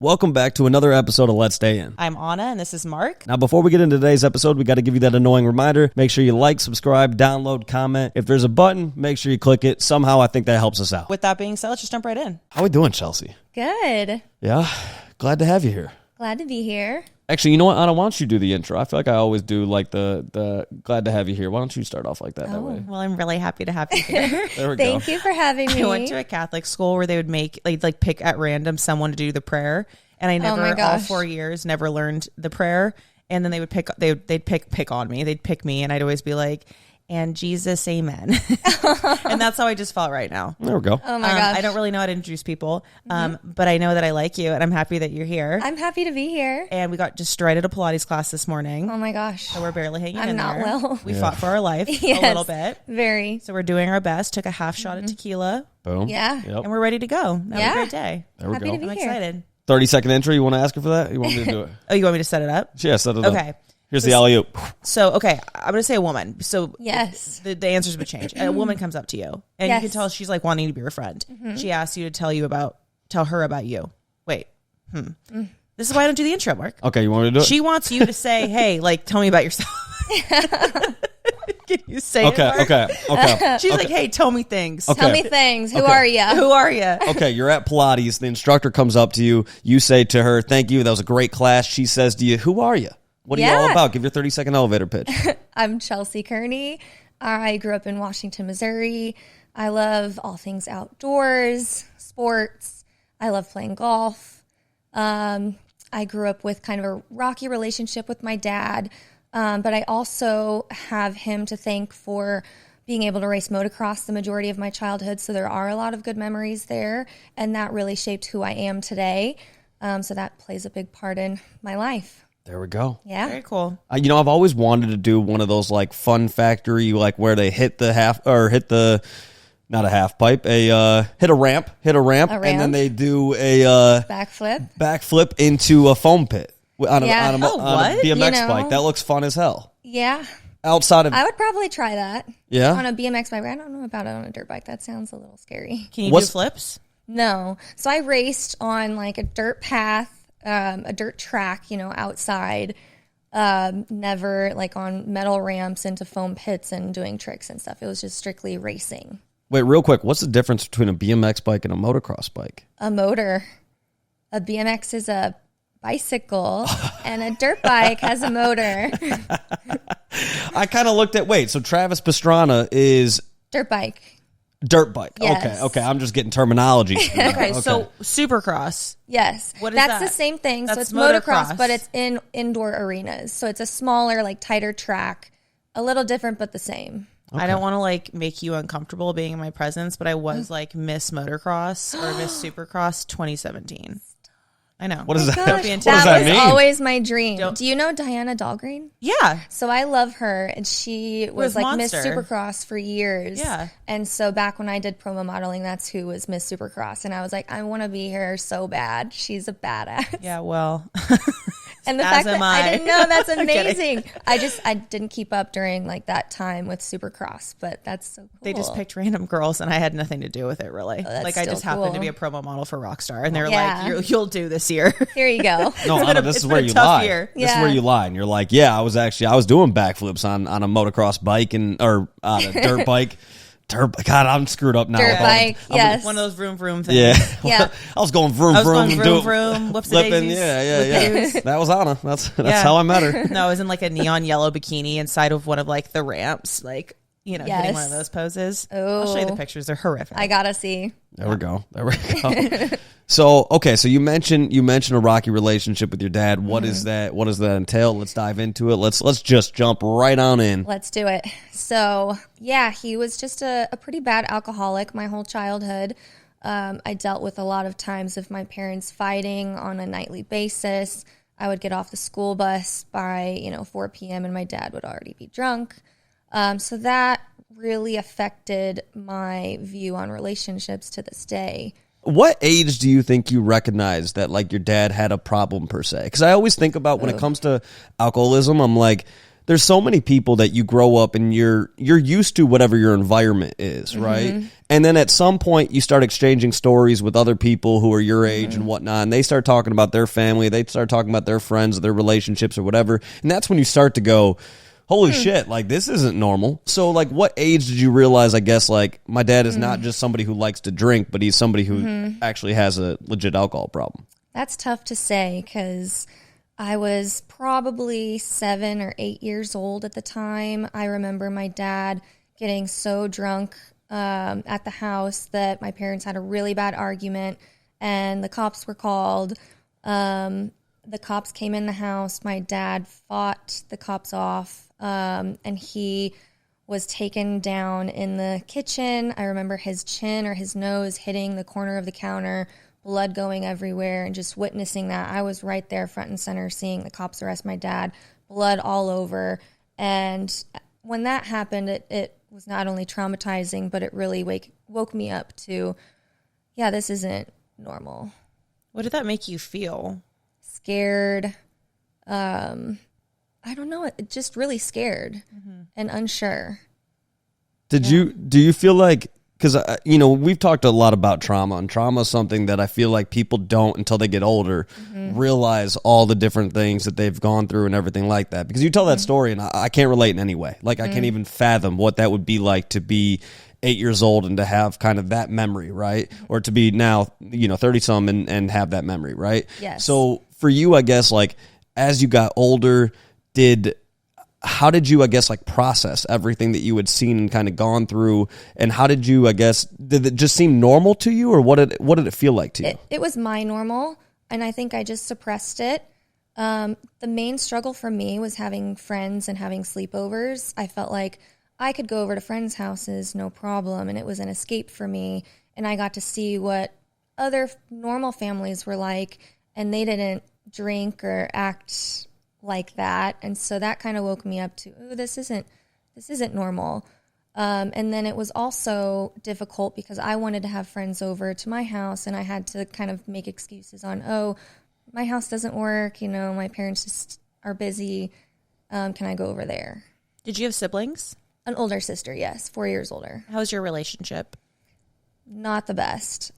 Welcome back to another episode of Let's Stay In. I'm Anna, and this is Mark. Now, before we get into today's episode, we got to give you that annoying reminder. Make sure you like, subscribe, download, comment. If there's a button, make sure you click it. Somehow, I think that helps us out. With that being said, let's just jump right in. How we doing, Chelsea? Good. Yeah? Glad to have you here. Glad to be here. Actually, you know what, Anna? Why don't you do the intro? I feel like I always do like the glad to have you here. Why don't you start off like that way? Well, I'm really happy to have you here. There we go. Thank you for having me. I went to a Catholic school where they would make like pick at random someone to do the prayer, and I never all 4 years never learned the prayer. And then they would pick on me. They'd pick me, and I'd always be like, "And Jesus, amen." And that's how I just felt right now. There we go. Oh my gosh. I don't really know how to introduce people, but I know that I like you, and I'm happy that you're here. I'm happy to be here. And we got destroyed at a Pilates class this morning. Oh my gosh. So we're barely hanging in I'm not there. well. We fought for our life Yes, a little bit. Very. So we're doing our best. Took a half shot of tequila, Boom. Yeah. Yep. and we're ready to go. That was a great day. There we Happy go. to be I'm here. excited. 30-second intro. You want to ask her for that? You want me to do it? Oh, you want me to set it up? Yeah, set it up. Okay. Here's the alley-oop. So, okay, I'm going to say a woman. So Yes. the answers would change. A woman comes up to you, and you can Yes. tell she's like wanting to be your friend. She asks you to tell her about you. Wait. This is why I don't do the intro, Mark. Okay, you want me to do it? She wants you to say, hey, like, tell me about yourself. Can you say it, Mark? Okay. She's like, hey, tell me things. Okay. Tell me things. Who Okay. are you? Who are you? Okay, you're at Pilates. The instructor comes up to you. You say to her, "Thank you. That was a great class." She says to you, "Who are you? What are you all Yeah. about?" Give your 30-second elevator pitch. I'm Chelsea Kearney. I grew up in Washington, Missouri. I love all things outdoors, sports. I love playing golf. I grew up with kind of a rocky relationship with my dad, but I also have him to thank for being able to race motocross the majority of my childhood. So there are a lot of good memories there, and that really shaped who I am today. So that plays a big part in my life. There we go. Yeah. Very cool. I've always wanted to do one of those like Fun Factory, like where they hit the not a half pipe, hit a ramp, and then they do a backflip into a foam pit on a BMX bike. That looks fun as hell. Yeah. Outside of I would probably try that. Yeah? On a BMX bike. I don't know about it on a dirt bike. That sounds a little scary. Can you do flips? No. So I raced on like a dirt path, a dirt track, outside. Never like on metal ramps into foam pits and doing tricks and stuff. It was just strictly racing. Wait, real quick, what's the difference between a BMX bike and a motocross bike? A motor. A BMX is a bicycle and a dirt bike has a motor. I kind of looked at, so Travis Pastrana is Dirt bike. Dirt bike. Yes. Okay. I'm just getting terminology. Okay, so Supercross. Yes. What is That's that? the same thing. That's so it's motocross. but it's in indoor arenas. So it's a smaller, like tighter track. A little different, but the same. I don't want to like make you uncomfortable being in my presence, but I was like Miss Motocross or Miss Supercross 2017. I know. What is that? Gosh, What does that that was mean? always my dream. Do you know Diana Dahlgreen? Yeah. So I love her, and she was like Monster. Miss Supercross for years. Yeah. And so back when I did promo modeling, that's who was Miss Supercross, and I was like, I want to be her so bad. She's a badass. Yeah, well. And the As fact am that I I. didn't know, that's I'm kidding. amazing. I didn't keep up during like that time with Supercross, but that's so cool. They just picked random girls, and I had nothing to do with it, really. that's Like, I just still happened to cool. be a promo model for Rockstar, and they were Yeah. like, you'll do this year. Here you go. No, Anna, this it's is where been a you tough lie. year. This is Yeah. where you lie. And you're like, yeah, I was doing backflips on a motocross bike or on a dirt bike. God, I'm screwed up now. Dirt bike, yes. One of those vroom vroom things. Yeah. Yeah. I was going vroom I was vroom. going vroom vroom, whoops flipping. daisies. Yeah. That was Anna. That's Yeah. how I met her. No, I was in like a neon yellow bikini inside of one of like the ramps, like, hitting Yes. one of those poses. I'll show you the Oh. pictures. They're horrific. I gotta see. There we go. So you mentioned a rocky relationship with your dad. What is that? What does that entail? Let's dive into it. Let's just jump right on in. Let's do it. So, yeah, he was just a pretty bad alcoholic my whole childhood. I dealt with a lot of times of my parents fighting on a nightly basis. I would get off the school bus by, 4 p.m. and my dad would already be drunk. So that really affected my view on relationships to this day. What age do you think you recognized that like your dad had a problem per se? Because I always think about when it comes to alcoholism, I'm like, there's so many people that you grow up and you're used to whatever your environment is, right? And then at some point you start exchanging stories with other people who are your age and whatnot, and they start talking about their family, they start talking about their friends, their relationships or whatever, and that's when you start to go, holy shit, like this isn't normal. So like what age did you realize, I guess, like my dad is not just somebody who likes to drink, but he's somebody who actually has a legit alcohol problem? That's tough to say because I was probably 7 or 8 years old at the time. I remember my dad getting so drunk at the house that my parents had a really bad argument and the cops were called. The cops came in the house. My dad fought the cops off. And he was taken down in the kitchen. I remember his chin or his nose hitting the corner of the counter, blood going everywhere, and just witnessing that. I was right there front and center seeing the cops arrest my dad, blood all over. And when that happened, it was not only traumatizing, but it really woke me up to, yeah, this isn't normal. What did that make you feel? Scared. I don't know, just really scared and unsure. Do you feel like, because, we've talked a lot about trauma, and trauma is something that I feel like people don't, until they get older, realize all the different things that they've gone through and everything like that. Because you tell that story, and I can't relate in any way. Like, I can't even fathom what that would be like to be 8 years old and to have kind of that memory, right? Or to be now, 30-some and have that memory, right? Yes. So for you, I guess, like, as you got older, how did you, I guess, like process everything that you had seen and kind of gone through, and how did you, I guess, did it just seem normal to you, or what did it feel like to you? It was my normal, and I think I just suppressed it. The main struggle for me was having friends and having sleepovers. I felt like I could go over to friends' houses, no problem, and it was an escape for me, and I got to see what other normal families were like, and they didn't drink or act like that, and so that kind of woke me up to, oh, this isn't normal. And then it was also difficult because I wanted to have friends over to my house, and I had to kind of make excuses on, oh, my house doesn't work, my parents just are busy, can I go over there? Did you have siblings? An older sister, yes, 4 years older. How was your relationship? Not the best.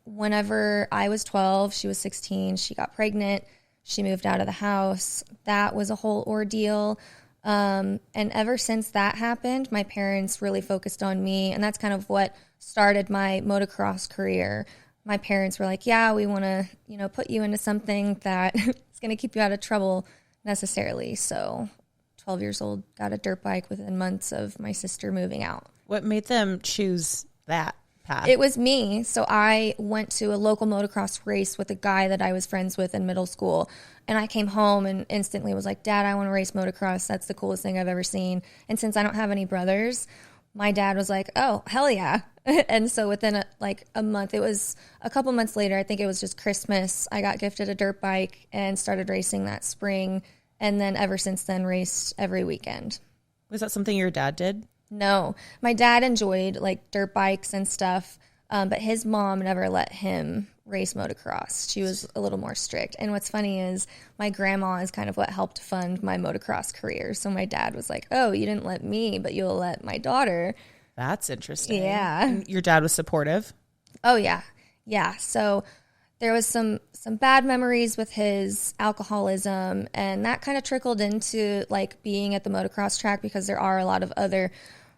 Whenever I was 12, she was 16, she got pregnant. She moved out of the house. That was a whole ordeal. And ever since that happened, my parents really focused on me. And that's kind of what started my motocross career. My parents were like, yeah, we want to, put you into something that is going to keep you out of trouble necessarily. So 12 years old, got a dirt bike within months of my sister moving out. What made them choose that path? It was me. So I went to a local motocross race with a guy that I was friends with in middle school. And I came home and instantly was like, Dad, I want to race motocross. That's the coolest thing I've ever seen. And since I don't have any brothers, my dad was like, oh, hell yeah. And so within a month, it was a couple months later, I think it was just Christmas, I got gifted a dirt bike and started racing that spring. And then ever since then, raced every weekend. Was that something your dad did? No, my dad enjoyed like dirt bikes and stuff, but his mom never let him race motocross. She was a little more strict. And what's funny is my grandma is kind of what helped fund my motocross career. So my dad was like, oh, you didn't let me, but you'll let my daughter. That's interesting. Yeah. And your dad was supportive? Oh, yeah. Yeah. So there was some bad memories with his alcoholism, and that kind of trickled into like being at the motocross track because there are a lot of other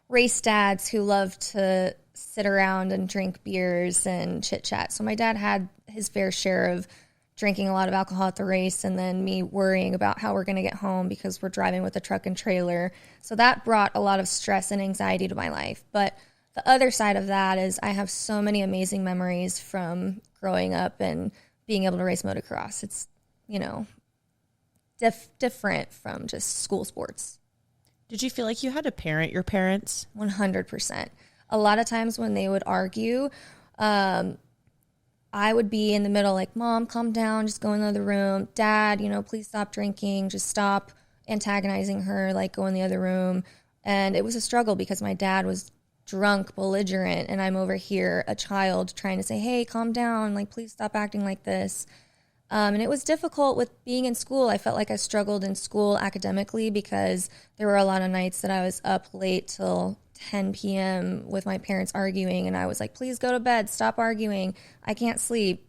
race dads who love to sit around and drink beers and chit chat. So my dad had his fair share of drinking a lot of alcohol at the race, and then me worrying about how we're going to get home because we're driving with a truck and trailer. So that brought a lot of stress and anxiety to my life. But the other side of that is I have so many amazing memories from growing up and being able to race motocross. It's, different from just school sports. Did you feel like you had to parent your parents? 100%. A lot of times when they would argue, I would be in the middle like, Mom, calm down, just go in the other room. Dad, please stop drinking, just stop antagonizing her, like go in the other room. And it was a struggle because my dad was drunk, belligerent, and I'm over here, a child, trying to say, hey, calm down, like please stop acting like this. And it was difficult with being in school. I felt like I struggled in school academically because there were a lot of nights that I was up late till 10 p.m. with my parents arguing, and I was like, please go to bed, stop arguing, I can't sleep.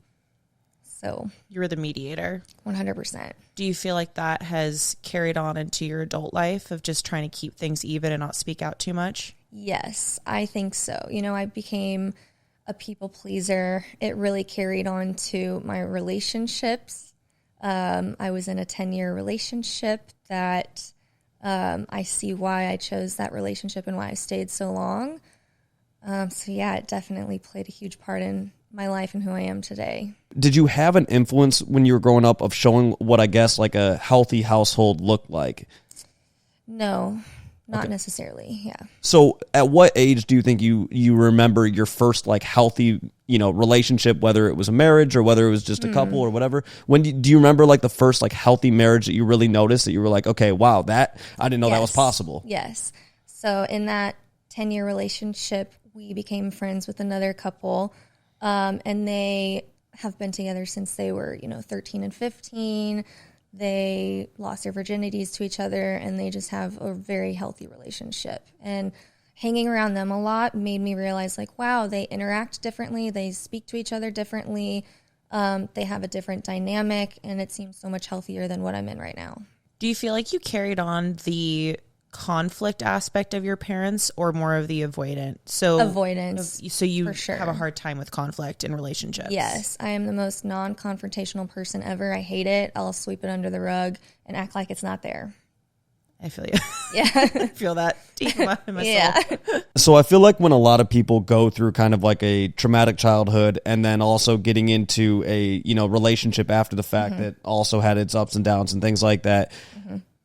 So you were the mediator. 100%. Do you feel like that has carried on into your adult life of just trying to keep things even and not speak out too much? Yes, I think so. You know, I became a people pleaser. It really carried on to my relationships. I was in a 10-year relationship that I see why I chose that relationship and why I stayed so long. So yeah, it definitely played a huge part in my life and who I am today. Did you have an influence when you were growing up of showing what I guess like a healthy household looked like? No, not necessarily. Yeah. So at what age do you think you remember your first like healthy, relationship, whether it was a marriage or whether it was just a couple or whatever? When do you remember like the first like healthy marriage that you really noticed that you were like, okay, wow, that I didn't know that was possible? Yes. So in that 10-year relationship, we became friends with another couple. And they have been together since they were, 13 and 15. They lost their virginities to each other, and they just have a very healthy relationship. And hanging around them a lot made me realize, like, wow, they interact differently. They speak to each other differently. They have a different dynamic, and it seems so much healthier than what I'm in right now. Do you feel like you carried on the conflict aspect of your parents or more of the avoidance? Avoidance. So you for sure have a hard time with conflict in relationships. Yes, I am the most non-confrontational person ever. I hate it. I'll sweep it under the rug and act like it's not there. I feel you. Yeah. I feel that deep in my yeah. soul. So I feel like when a lot of people go through kind of like a traumatic childhood and then also getting into a, relationship after the fact that also had its ups and downs and things like that,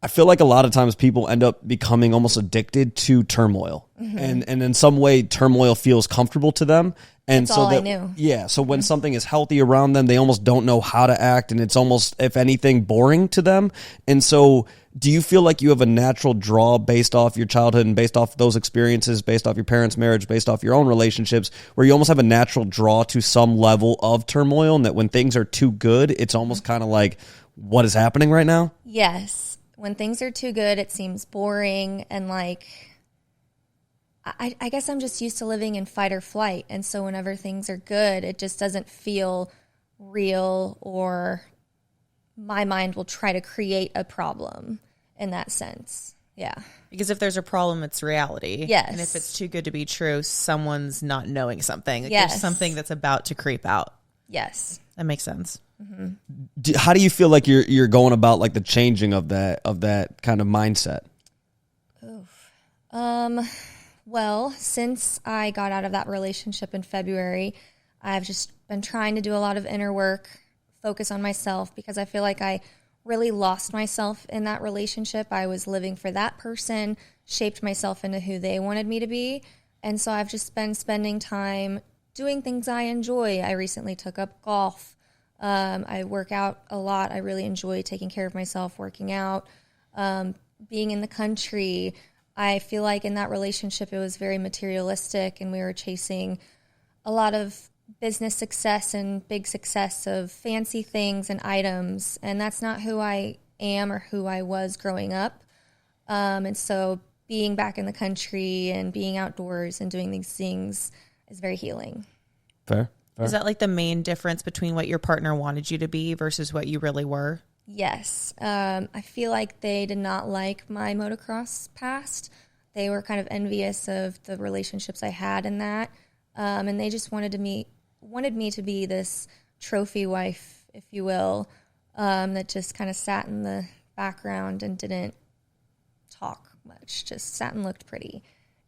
I feel like a lot of times people end up becoming almost addicted to turmoil, and in some way turmoil feels comfortable to them. And that's so all that, I knew. Yeah. So when something is healthy around them, they almost don't know how to act, and it's almost, if anything, boring to them. And so do you feel like you have a natural draw based off your childhood and based off those experiences, based off your parents' marriage, based off your own relationships, where you almost have a natural draw to some level of turmoil, and that when things are too good, it's almost kind of like, what is happening right now? Yes. When things are too good, it seems boring, and like, I guess I'm just used to living in fight or flight, and so whenever things are good, it just doesn't feel real, or my mind will try to create a problem in that sense. Yeah. Because if there's a problem, it's reality. Yes. And if it's too good to be true, someone's not knowing something. Like yes. There's something that's about to creep out. Yes. That makes sense. How do you feel like you're going about like the changing of that kind of mindset? Well, since I got out of that relationship in February, I've just been trying to do a lot of inner work, focus on myself, because I feel like I really lost myself in that relationship. I was living for that person, shaped myself into who they wanted me to be. And so I've just been spending time doing things I enjoy. I recently took up golf. I work out a lot. I really enjoy taking care of myself, working out, being in the country. I feel like in that relationship, it was very materialistic, and we were chasing a lot of business success and big success of fancy things and items. And that's not who I am or who I was growing up. And so being back in the country and being outdoors and doing these things is very healing. Fair. Is that like the main difference between what your partner wanted you to be versus what you really were? Yes. I feel like they did not like my motocross past. They were kind of envious of the relationships I had in that. And they just wanted me to be this trophy wife, if you will, that just kind of sat in the background and didn't talk much, just sat and looked pretty.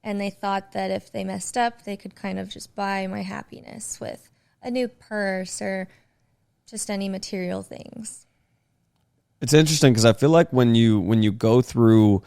And they thought that if they messed up, they could kind of just buy my happiness with a new purse or just any material things. It's interesting because I feel like when you go through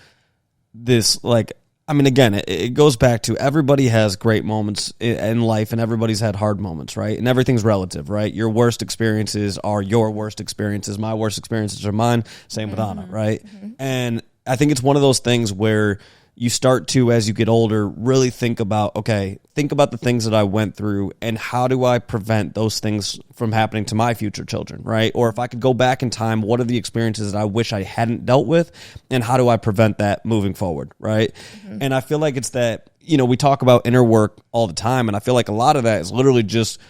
this, like, I mean, again, it goes back to everybody has great moments in life and everybody's had hard moments, right? And everything's relative, right? Your worst experiences are your worst experiences. My worst experiences are mine. Same with Anna, right? Mm-hmm. And I think it's one of those things where you start to, as you get older, really think about the things that I went through and how do I prevent those things from happening to my future children, right? Or if I could go back in time, what are the experiences that I wish I hadn't dealt with, and how do I prevent that moving forward, right? And I feel like it's that, we talk about inner work all the time, and I feel like a lot of that is literally just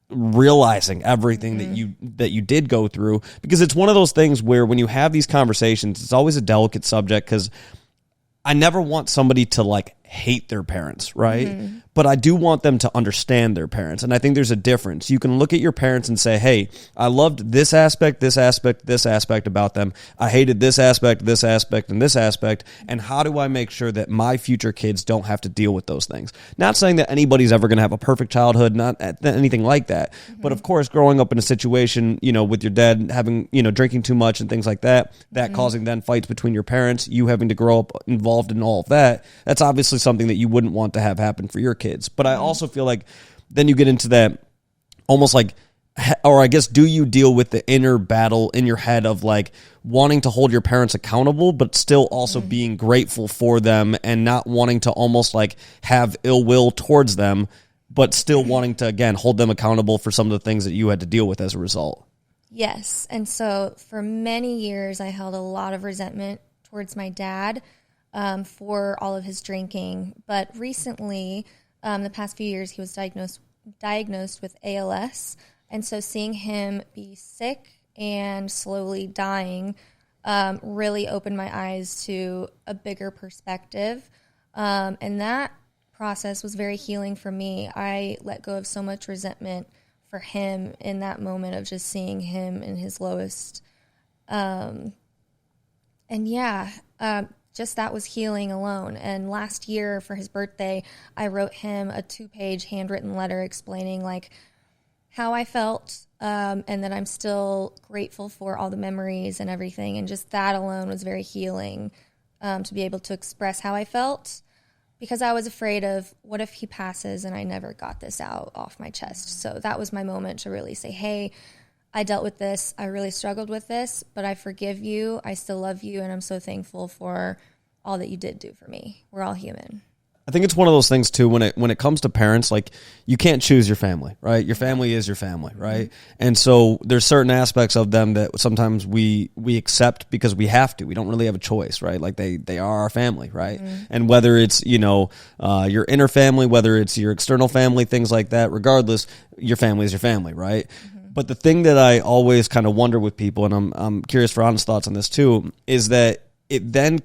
realizing everything that you did go through, because it's one of those things where when you have these conversations, it's always a delicate subject, because I never want somebody to like hate their parents, right? But I do want them to understand their parents. And I think there's a difference. You can look at your parents and say, hey, I loved this aspect, this aspect, this aspect about them. I hated this aspect, and this aspect. And how do I make sure that my future kids don't have to deal with those things? Not saying that anybody's ever going to have a perfect childhood, not anything like that. But of course, growing up in a situation, with your dad having, drinking too much and things like that, causing then fights between your parents, you having to grow up involved in all of that, that's obviously something that you wouldn't want to have happen for your kids. But I also feel like then you get into that almost like, or I guess, do you deal with the inner battle in your head of like wanting to hold your parents accountable, but still also being grateful for them and not wanting to almost like have ill will towards them, but still wanting to, again, hold them accountable for some of the things that you had to deal with as a result? Yes. And so for many years, I held a lot of resentment towards my dad for all of his drinking. But recently, the past few years, he was diagnosed with ALS. And so seeing him be sick and slowly dying really opened my eyes to a bigger perspective. And that process was very healing for me. I let go of so much resentment for him in that moment of just seeing him in his lowest. Just that was healing alone. And last year for his birthday, I wrote him a 2-page handwritten letter explaining like how I felt and that I'm still grateful for all the memories and everything. And just that alone was very healing to be able to express how I felt, because I was afraid of what if he passes and I never got this out off my chest. So that was my moment to really say, hey, I dealt with this. I really struggled with this, but I forgive you. I still love you, and I'm so thankful for all that you did do for me. We're all human. I think it's one of those things too, when it comes to parents, like you can't choose your family, right? Your family is your family, right? And so there's certain aspects of them that sometimes we accept because we have to. We don't really have a choice, right? Like they are our family, right? And whether it's, your inner family, whether it's your external family, things like that, regardless, your family is your family, right? But the thing that I always kind of wonder with people, and I'm curious for honest thoughts on this too, is that it then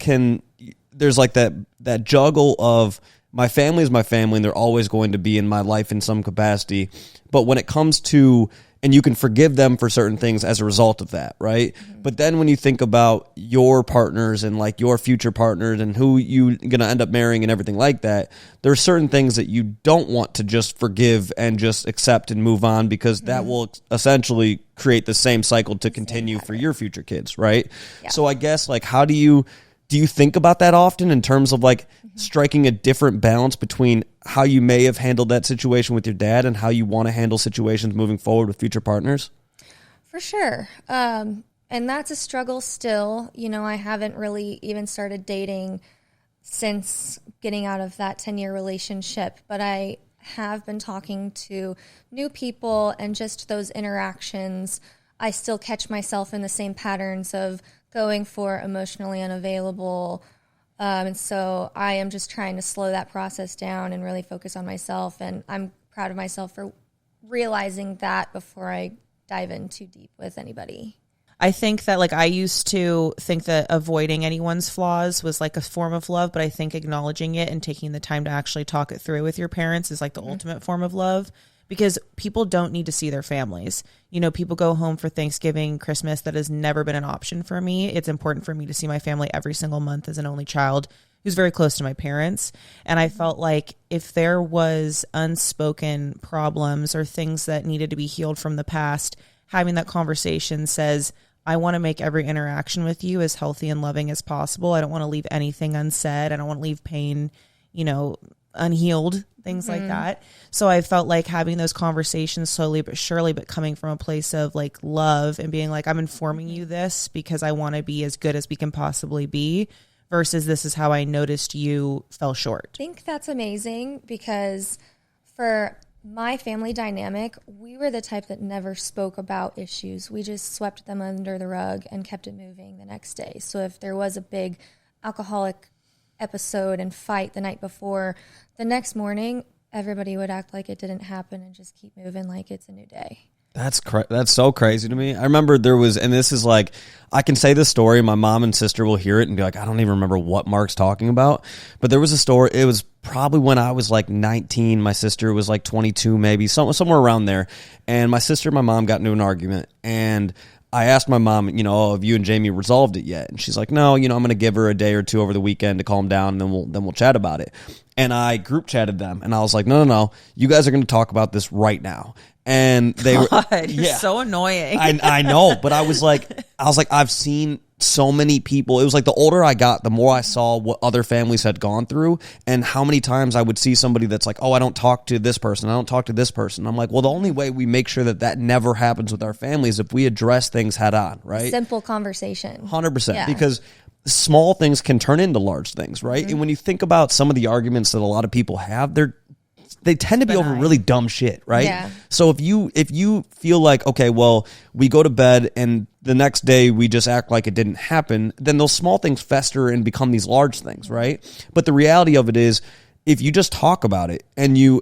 there's like that juggle of my family is my family and they're always going to be in my life in some capacity. But when it comes to, and you can forgive them for certain things as a result of that, right? But then when you think about your partners and like your future partners and who you're going to end up marrying and everything like that, there are certain things that you don't want to just forgive and just accept and move on, because that will essentially create the same cycle to continue for your future kids, right? Yeah. So I guess like do you think about that often in terms of like striking a different balance between how you may have handled that situation with your dad and how you want to handle situations moving forward with future partners? For sure. And that's a struggle still. I haven't really even started dating since getting out of that 10-year relationship, but I have been talking to new people, and just those interactions, I still catch myself in the same patterns of going for emotionally unavailable. And so I am just trying to slow that process down and really focus on myself. And I'm proud of myself for realizing that before I dive in too deep with anybody. I think that like I used to think that avoiding anyone's flaws was like a form of love, but I think acknowledging it and taking the time to actually talk it through with your parents is like the ultimate form of love. Because people don't need to see their families. People go home for Thanksgiving, Christmas. That has never been an option for me. It's important for me to see my family every single month as an only child who's very close to my parents. And I felt like if there was unspoken problems or things that needed to be healed from the past, having that conversation says, I want to make every interaction with you as healthy and loving as possible. I don't want to leave anything unsaid. I don't want to leave pain, unhealed, things like that. So I felt like having those conversations slowly but surely, but coming from a place of like love and being like, I'm informing you this because I want to be as good as we can possibly be, versus this is how I noticed you fell short? I think that's amazing because for my family dynamic, we were the type that never spoke about issues. We just swept them under the rug and kept it moving the next day. So if there was a big alcoholic episode and fight the night before, the next morning, everybody would act like it didn't happen and just keep moving like it's a new day. That's so crazy to me. I remember there was, and this is like, I can say this story, my mom and sister will hear it and be like, I don't even remember what Mark's talking about. But there was a story, it was probably when I was like 19, my sister was like 22 maybe, somewhere around there. And my sister and my mom got into an argument. And I asked my mom, have you and Jamie resolved it yet? And she's like, no, I'm going to give her a day or two over the weekend to calm down, and then we'll chat about it. And I group chatted them, and I was like, no, you guys are going to talk about this right now. And they were, you're so annoying. I know, but I was like, I've seen so many people. It was like the older I got, the more I saw what other families had gone through, and how many times I would see somebody that's like, oh, I don't talk to this person, I don't talk to this person. I'm like, well, the only way we make sure that never happens with our families is if we address things head on, right? Simple conversation. 100%. Because small things can turn into large things, right? And when you think about some of the arguments that a lot of people have, they tend to be over really dumb shit, right? Yeah. So if you feel like, okay, well, we go to bed and the next day we just act like it didn't happen, then those small things fester and become these large things, right? But the reality of it is, if you just talk about it and you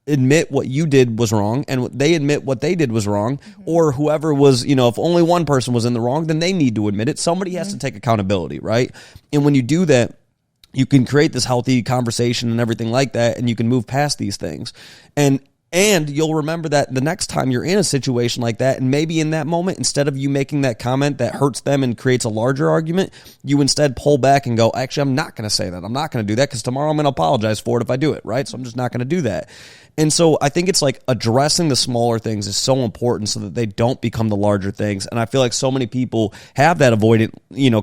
admit what you did was wrong and they admit what they did was wrong, or whoever was, if only one person was in the wrong, then they need to admit it. Somebody has to take accountability, right? And when you do that, you can create this healthy conversation and everything like that, and you can move past these things. And you'll remember that the next time you're in a situation like that, and maybe in that moment, instead of you making that comment that hurts them and creates a larger argument, you instead pull back and go, actually, I'm not going to say that. I'm not going to do that because tomorrow I'm going to apologize for it if I do it, right? So I'm just not going to do that. And so I think it's like addressing the smaller things is so important so that they don't become the larger things. And I feel like so many people have that avoidant,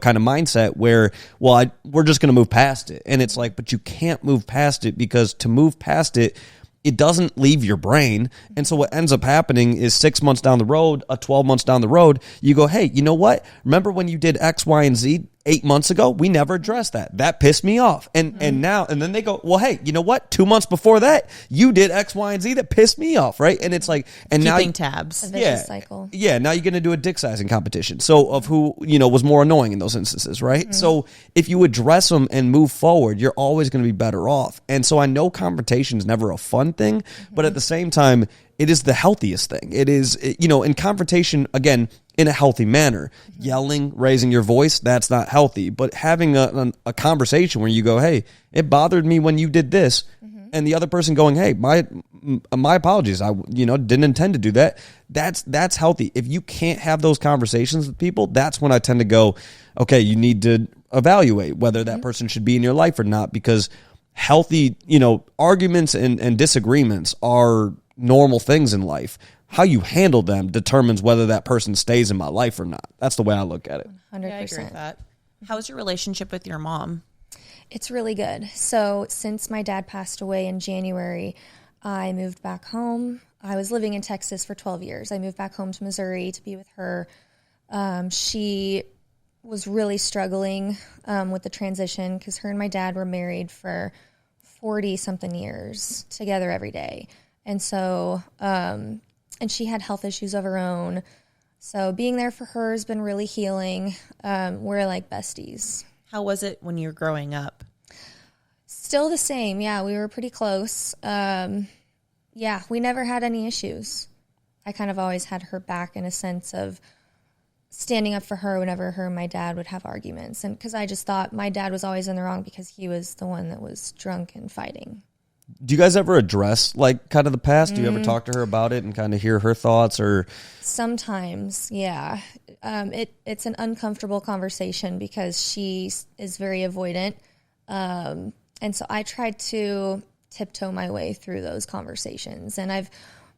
kind of mindset where, well, we're just going to move past it. And it's like, but you can't move past it, because to move past it, it doesn't leave your brain. And so what ends up happening is 6 months down the road, 12 months down the road, you go, hey, you know what? Remember when you did X, Y, and Z 8 months ago? We never addressed that. That pissed me off. And then they go, well, hey, you know what? 2 months before that, you did X, Y, and Z that pissed me off, right? And it's like, and keeping now tabs. A vicious cycle. Yeah, now you're going to do a dick sizing competition. So of who, was more annoying in those instances, right? So if you address them and move forward, you're always going to be better off. And so I know confrontation is never a fun thing, but at the same time, it is the healthiest thing. It is, in confrontation, again, in a healthy manner. Yelling, raising your voice, that's not healthy. But having a conversation where you go, hey, it bothered me when you did this, and the other person going, hey, my apologies, I didn't intend to do that. That's healthy. If you can't have those conversations with people, that's when I tend to go, okay, you need to evaluate whether that person should be in your life or not, because healthy, arguments and disagreements are normal things in life. How you handle them determines whether that person stays in my life or not. That's the way I look at it. 100%. Yeah, I agree with that. How's your relationship with your mom? It's really good. So since my dad passed away in January, I moved back home. I was living in Texas for 12 years. I moved back home to Missouri to be with her. She was really struggling with the transition because her and my dad were married for 40-something years together every day. And so, and she had health issues of her own. So being there for her has been really healing. We're like besties. How was it when you were growing up? Still the same. Yeah, we were pretty close. Yeah, we never had any issues. I kind of always had her back in a sense of standing up for her whenever her and my dad would have arguments. And because I just thought my dad was always in the wrong because he was the one that was drunk and fighting. Do you guys ever address like kind of the past? Do you ever talk to her about it and kind of hear her thoughts? Or sometimes, yeah. It's an uncomfortable conversation because she is very avoidant. And so I tried to tiptoe my way through those conversations. And I've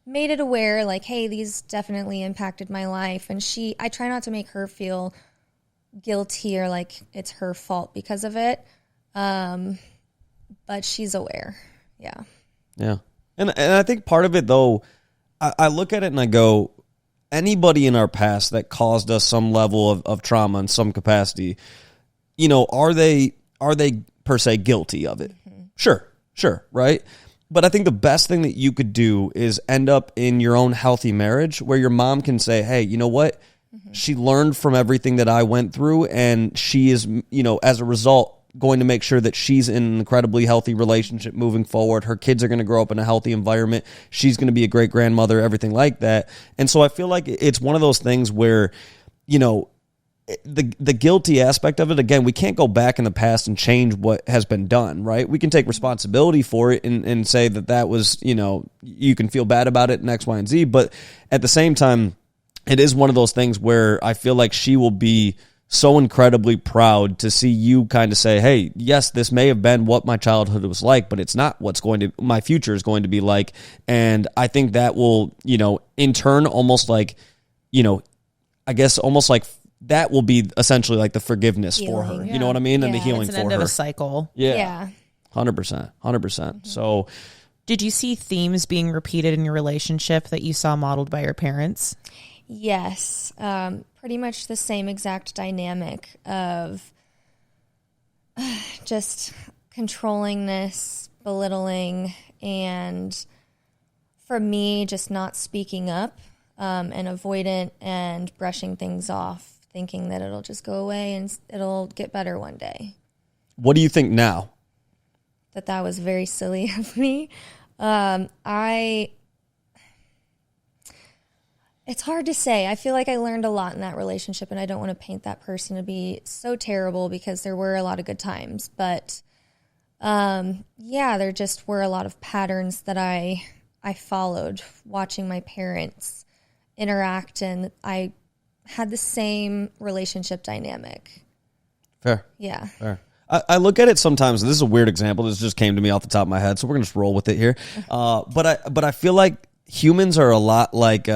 made it aware, like, hey, these definitely impacted my life. And I try not to make her feel guilty or like it's her fault because of it. But she's aware. Yeah. Yeah. And I think part of it, though, I look at it and I go, anybody in our past that caused us some level of trauma in some capacity, are they per se guilty of it? Sure, right? But I think the best thing that you could do is end up in your own healthy marriage where your mom can say, hey, you know what? She learned from everything that I went through, and she is, as a result, going to make sure that she's in an incredibly healthy relationship moving forward. Her kids are going to grow up in a healthy environment. She's going to be a great grandmother, everything like that. And so I feel like it's one of those things where, the guilty aspect of it, again, we can't go back in the past and change what has been done, right? We can take responsibility for it and say that was, you can feel bad about it and X, Y, and Z. But at the same time, it is one of those things where I feel like she will be so incredibly proud to see you kind of say, hey, yes, this may have been what my childhood was like, but it's not what's my future is going to be like. And I think that will, in turn, almost like, I guess almost like that will be essentially like the forgiveness for her. You know what I mean? And the healing for her. It's an end of a cycle. Yeah. 100%. So did you see themes being repeated in your relationship that you saw modeled by your parents? Yes. Pretty much the same exact dynamic of just controllingness, belittling, and for me, just not speaking up, and avoidant and brushing things off, thinking that it'll just go away and it'll get better one day. What do you think now? That was very silly of me. It's hard to say. I feel like I learned a lot in that relationship, and I don't want to paint that person to be so terrible because there were a lot of good times. But, there just were a lot of patterns that I followed watching my parents interact, and I had the same relationship dynamic. Fair. Yeah. Fair. I look at it sometimes, and this is a weird example. This just came to me off the top of my head, so we're going to just roll with it here. But I feel like humans are a lot like...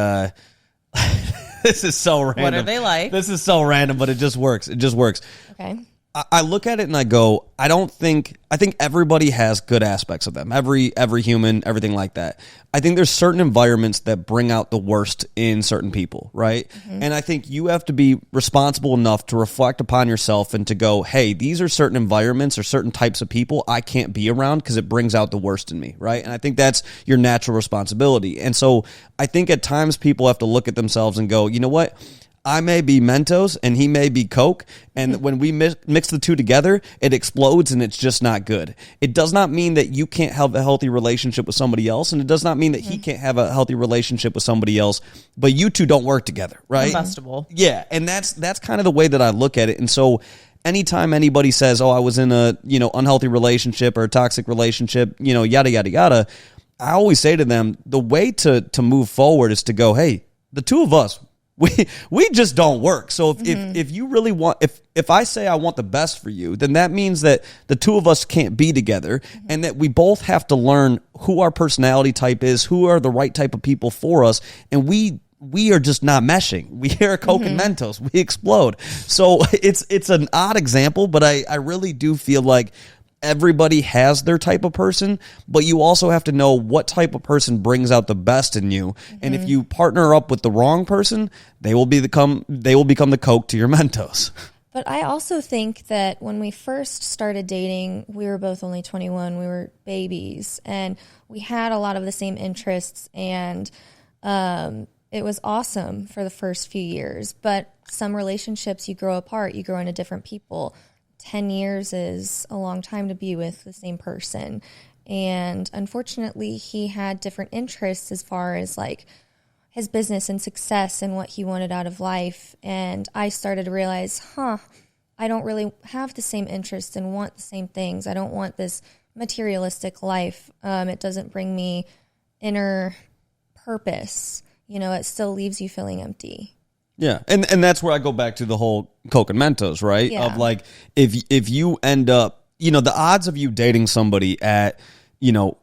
this is so random. What are they like? This is so random, but it just works. Okay. I look at it and I go, I think everybody has good aspects of them. Every human, everything like that. I think there's certain environments that bring out the worst in certain people, right? Mm-hmm. And I think you have to be responsible enough to reflect upon yourself and to go, hey, these are certain environments or certain types of people I can't be around because it brings out the worst in me, right? And I think that's your natural responsibility. And so I think at times people have to look at themselves and go, you know what? I may be Mentos and he may be Coke, and when we mix the two together, it explodes and it's just not good. It does not mean that you can't have a healthy relationship with somebody else, and it does not mean that he can't have a healthy relationship with somebody else, but you two don't work together, right? Combustible. Yeah, and that's kind of the way that I look at it. And so anytime anybody says, oh, I was in a unhealthy relationship or a toxic relationship, yada, yada, yada, I always say to them, the way to move forward is to go, hey, the two of us, we just don't work. So if you really want, if I say I want the best for you, then that means that the two of us can't be together, and that we both have to learn who our personality type is, who are the right type of people for us, and we are just not meshing. We are Coke and Mentos. We explode. So it's an odd example, but I really do feel like everybody has their type of person, but you also have to know what type of person brings out the best in you. And if you partner up with the wrong person, they will become the Coke to your Mentos. But I also think that when we first started dating, we were both only 21. We were babies, and we had a lot of the same interests, and it was awesome for the first few years. But some relationships, you grow apart, you grow into different people. 10 years is a long time to be with the same person. And unfortunately, he had different interests as far as like his business and success and what he wanted out of life. And I started to realize, I don't really have the same interests and want the same things. I don't want this materialistic life. It doesn't bring me inner purpose. It still leaves you feeling empty. Yeah, and that's where I go back to the whole Coke and Mentos, right? Yeah. Of like, if you end up, the odds of you dating somebody at,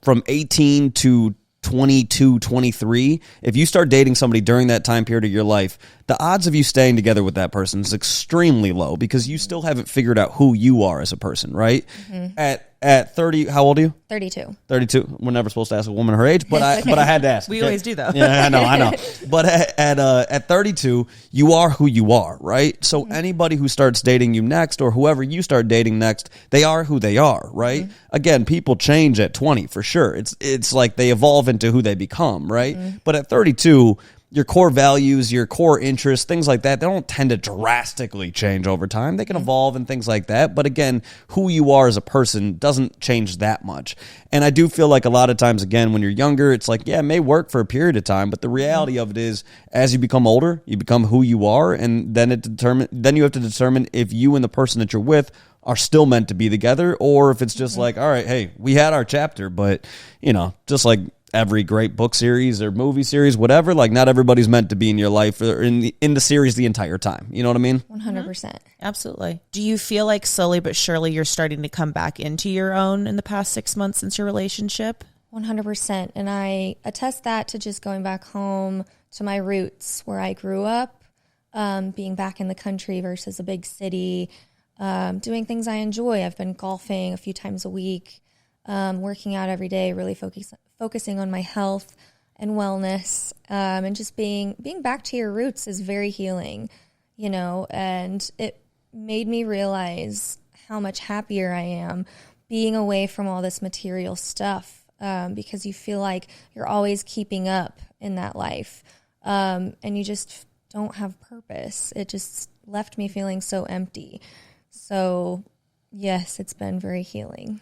from 18 to 22, 23, if you start dating somebody during that time period of your life, the odds of you staying together with that person is extremely low because you still haven't figured out who you are as a person, right? Mm-hmm. at 30, how old are you? 32. 32. We're never supposed to ask a woman her age, but I had to ask. We always do, though. Yeah, I know. But at 32, you are who you are, right? So anybody who starts dating you next, or whoever you start dating next, they are who they are, right? Again, people change at 20 for sure. It's like they evolve into who they become, right? But at 32, your core values, your core interests, things like that, they don't tend to drastically change over time. They can evolve and things like that. But again, who you are as a person doesn't change that much. And I do feel like a lot of times, again, when you're younger, it's like, yeah, it may work for a period of time. But the reality of it is, as you become older, you become who you are. And then you have to determine if you and the person that you're with are still meant to be together, or if it's just like, all right, hey, we had our chapter, but, just like every great book series or movie series, whatever, like not everybody's meant to be in your life or in the series the entire time. You know what I mean? 100%. Absolutely. Do you feel like slowly but surely you're starting to come back into your own in the past 6 months since your relationship? 100%. And I attest that to just going back home to my roots where I grew up, being back in the country versus a big city, doing things I enjoy. I've been golfing a few times a week, working out every day, really focusing on my health and wellness, and just being back to your roots is very healing, and it made me realize how much happier I am being away from all this material stuff, because you feel like you're always keeping up in that life, and you just don't have purpose. It just left me feeling so empty. So yes, it's been very healing.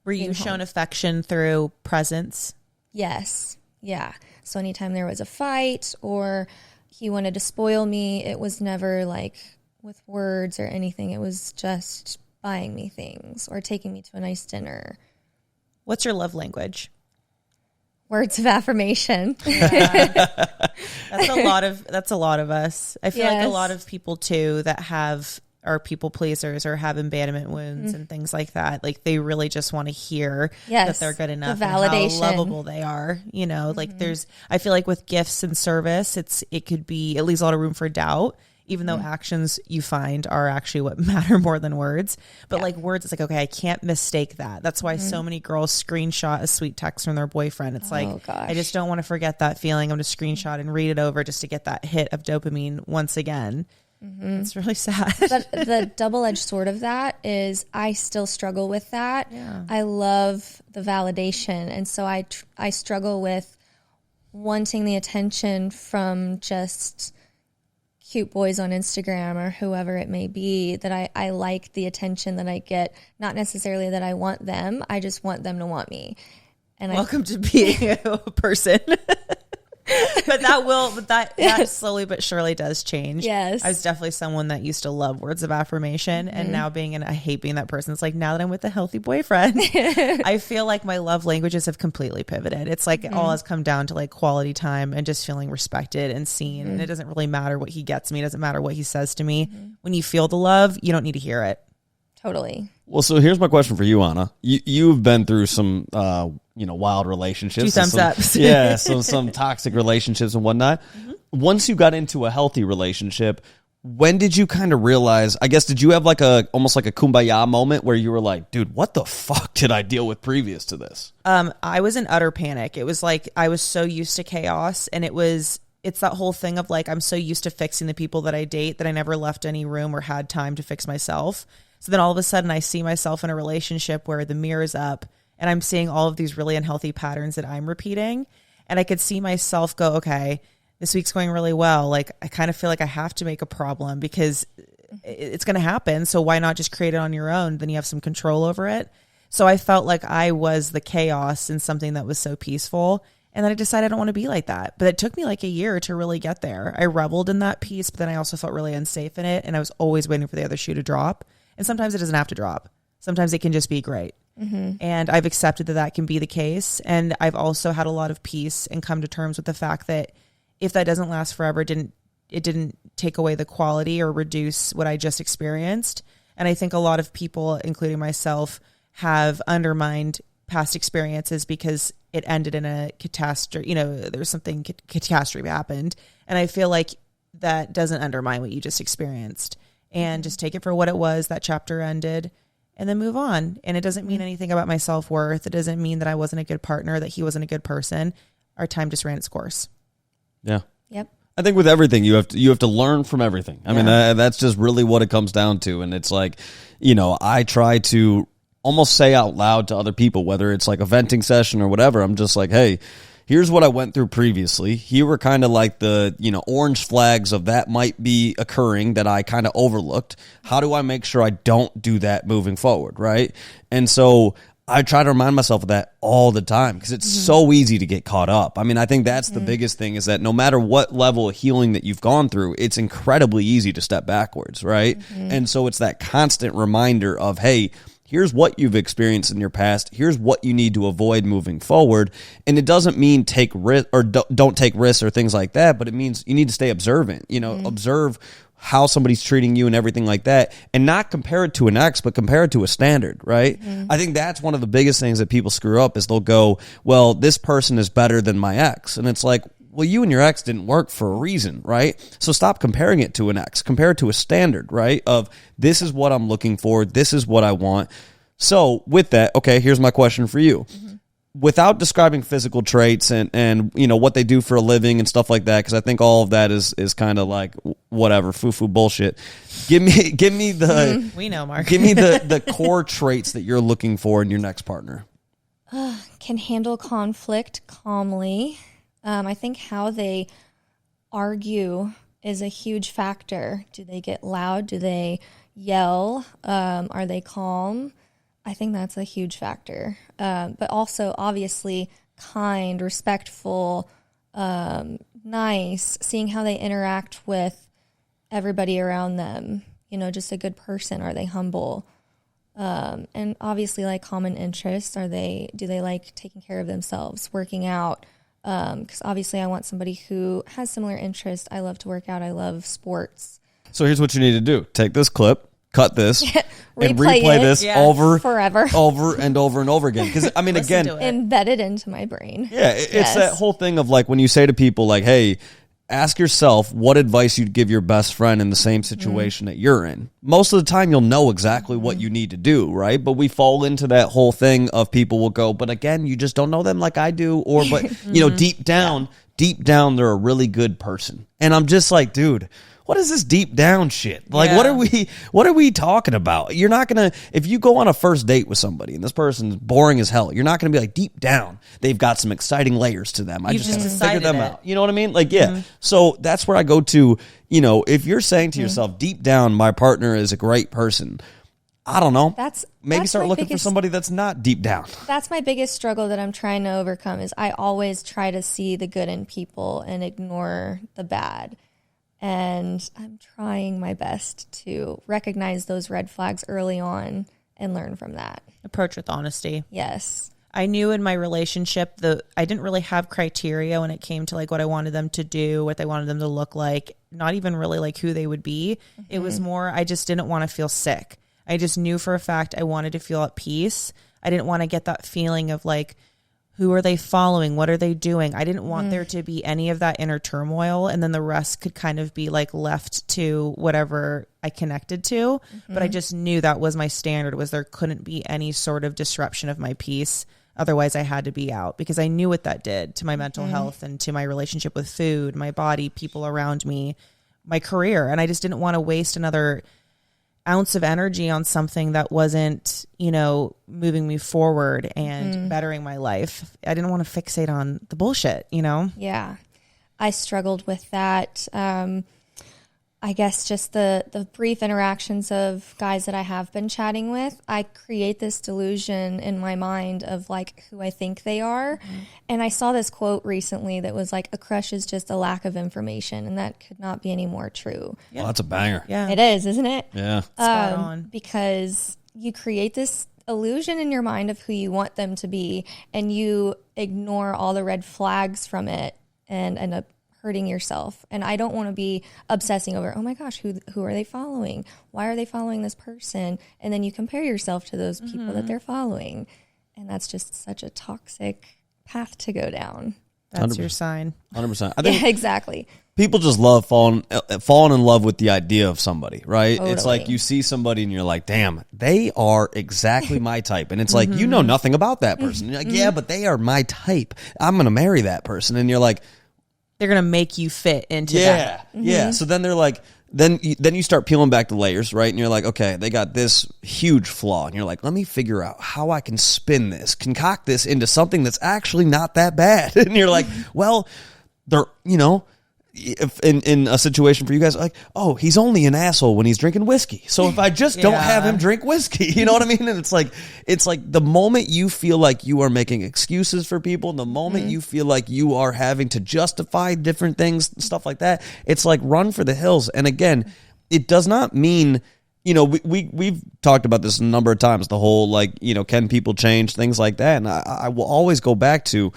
Were you shown affection through presence? Yes. Yeah. So anytime there was a fight or he wanted to spoil me, it was never like with words or anything. It was just buying me things or taking me to a nice dinner. What's your love language? Words of affirmation. Yeah. That's a lot of us. I feel like a lot of people too that are people pleasers or have abandonment wounds and things like that. Like they really just want to hear that they're good enough, the validation, and how lovable they are. Like I feel like with gifts and service, it could be, it leaves a lot of room for doubt, even though actions you find are actually what matter more than words. But like words, it's like, okay, I can't mistake that. That's why so many girls screenshot a sweet text from their boyfriend. It's gosh. I just don't want to forget that feeling. I'm going to screenshot and read it over just to get that hit of dopamine once again. It's really sad. But the double-edged sword of that is I still struggle with that. Yeah. I love the validation. And so I struggle with wanting the attention from just cute boys on Instagram or whoever it may be, that I like the attention that I get. Not necessarily that I want them. I just want them to want me. And welcome to being a person. But that slowly but surely does change. Yes. I was definitely someone that used to love words of affirmation, and now I hate being that person. It's like, now that I'm with a healthy boyfriend, I feel like my love languages have completely pivoted. It's like all has come down to like quality time and just feeling respected and seen. And it doesn't really matter what he gets me. It doesn't matter what he says to me. When you feel the love, you don't need to hear it. Totally. Well, so here's my question for you, Anna. You've been through some, wild relationships. 2 thumbs ups. Yeah, some toxic relationships and whatnot. Once you got into a healthy relationship, when did you kind of realize, I guess, did you have almost like a kumbaya moment where you were like, dude, what the fuck did I deal with previous to this? I was in utter panic. It was like I was so used to chaos, and it's that whole thing of like, I'm so used to fixing the people that I date that I never left any room or had time to fix myself. So then all of a sudden I see myself in a relationship where the mirror's up and I'm seeing all of these really unhealthy patterns that I'm repeating. And I could see myself go, okay, this week's going really well. Like, I kind of feel like I have to make a problem because it's going to happen. So why not just create it on your own? Then you have some control over it. So I felt like I was the chaos in something that was so peaceful. And then I decided I don't want to be like that. But it took me like a year to really get there. I reveled in that peace, but then I also felt really unsafe in it. And I was always waiting for the other shoe to drop. And sometimes it doesn't have to drop. Sometimes it can just be great. And I've accepted that can be the case. And I've also had a lot of peace and come to terms with the fact that if that doesn't last forever, it didn't take away the quality or reduce what I just experienced. And I think a lot of people, including myself, have undermined past experiences because it ended in a catastrophe. There's something catastrophe happened. And I feel like that doesn't undermine what you just experienced. And just take it for what it was. That chapter ended. and then move on. And it doesn't mean anything about my self-worth. It doesn't mean that I wasn't a good partner, that he wasn't a good person. Our time just ran its course. Yeah. Yep. I think with everything, you have to learn from everything. I mean, that's just really what it comes down to. And it's like, I try to almost say out loud to other people, whether it's like a venting session or whatever. I'm just like, hey, here's what I went through previously. Here were kind of like the, orange flags of that might be occurring that I kind of overlooked. How do I make sure I don't do that moving forward, right? And so I try to remind myself of that all the time because it's so easy to get caught up. I mean, I think that's the biggest thing is that no matter what level of healing that you've gone through, it's incredibly easy to step backwards, right? And so it's that constant reminder of, hey, here's what you've experienced in your past. Here's what you need to avoid moving forward. And it doesn't mean take risk or don't take risks or things like that, but it means you need to stay observant, observe how somebody's treating you and everything like that, and not compare it to an ex, but compare it to a standard, right? I think that's one of the biggest things that people screw up is they'll go, well, this person is better than my ex. And it's like, well, you and your ex didn't work for a reason, right? So stop comparing it to an ex. Compare it to a standard, right? Of this is what I'm looking for. This is what I want. So with that, okay, here's my question for you. Without describing physical traits and what they do for a living and stuff like that, because I think all of that is kind of like whatever, foo-foo bullshit. Give me the we know, Mark. Give me the core traits that you're looking for in your next partner. Can handle conflict calmly. I think how they argue is a huge factor. Do they get loud? Do they yell? Are they calm? I think that's a huge factor. But also, obviously, kind, respectful, nice, seeing how they interact with everybody around them. Just a good person. Are they humble? And obviously, like common interests. Do they like taking care of themselves, working out? Because obviously I want somebody who has similar interests. I love to work out. I love sports. So here's what you need to do. Take this clip, cut this, and replay this forever. over and over and over again. Because, I mean, again, embed it into my brain. Yeah, it's that whole thing of like when you say to people like, hey, ask yourself what advice you'd give your best friend in the same situation that you're in. Most of the time, you'll know exactly what you need to do, right? But we fall into that whole thing of people will go, but again, you just don't know them like I do. Or, but, deep down, they're a really good person. And I'm just like, dude, what is this deep down shit? Like, what are we talking about? You're not going to, if you go on a first date with somebody and this person's boring as hell, you're not going to be like, deep down, they've got some exciting layers to them. I just have to figure them out. You know what I mean? Like, yeah. So that's where I go to, if you're saying to yourself, deep down, my partner is a great person. I don't know. Maybe start looking for somebody that's not deep down. That's my biggest struggle that I'm trying to overcome is I always try to see the good in people and ignore the bad. And I'm trying my best to recognize those red flags early on and learn from that. Approach with honesty. Yes. I knew in my relationship I didn't really have criteria when it came to like what I wanted them to do, what they wanted them to look like, not even really like who they would be. It was more, I just didn't want to feel sick. I just knew for a fact I wanted to feel at peace. I didn't want to get that feeling of like, who are they following? What are they doing? I didn't want there to be any of that inner turmoil, and then the rest could kind of be like left to whatever I connected to. But I just knew that was my standard, was there couldn't be any sort of disruption of my peace. Otherwise, I had to be out because I knew what that did to my mental health and to my relationship with food, my body, people around me, my career. And I just didn't want to waste another ounce of energy on something that wasn't, moving me forward and bettering my life. I didn't want to fixate on the bullshit, Yeah. I struggled with that. I guess just the brief interactions of guys that I have been chatting with, I create this delusion in my mind of like who I think they are. And I saw this quote recently that was like, a crush is just a lack of information. And that could not be any more true. Yeah. Well, that's a banger. Yeah. It is, isn't it? Yeah. Spot on. Because you create this illusion in your mind of who you want them to be, and you ignore all the red flags from it and end up hurting yourself. And I don't want to be obsessing over, oh my gosh, who are they following? Why are they following this person? And then you compare yourself to those people that they're following. And that's just such a toxic path to go down. That's your sign. 100%. I think exactly. People just love falling in love with the idea of somebody, right? Totally. It's like you see somebody and you're like, damn, they are exactly my type. And it's like, you know nothing about that person. And you're like, yeah, but they are my type. I'm going to marry that person. And you're like, they're going to make you fit into that. Yeah. So then they're like, then you start peeling back the layers, right? And you're like, okay, they got this huge flaw. And you're like, let me figure out how I can spin this, concoct this into something that's actually not that bad. And you're like, well, they're, if in a situation for you guys, like, oh, he's only an asshole when he's drinking whiskey. So if I just don't have him drink whiskey, you know what I mean? And it's like the moment you feel like you are making excuses for people, the moment you feel like you are having to justify different things, stuff like that, it's like run for the hills. And again, it does not mean, we've talked about this a number of times, the whole can people change, things like that. And I will always go back to,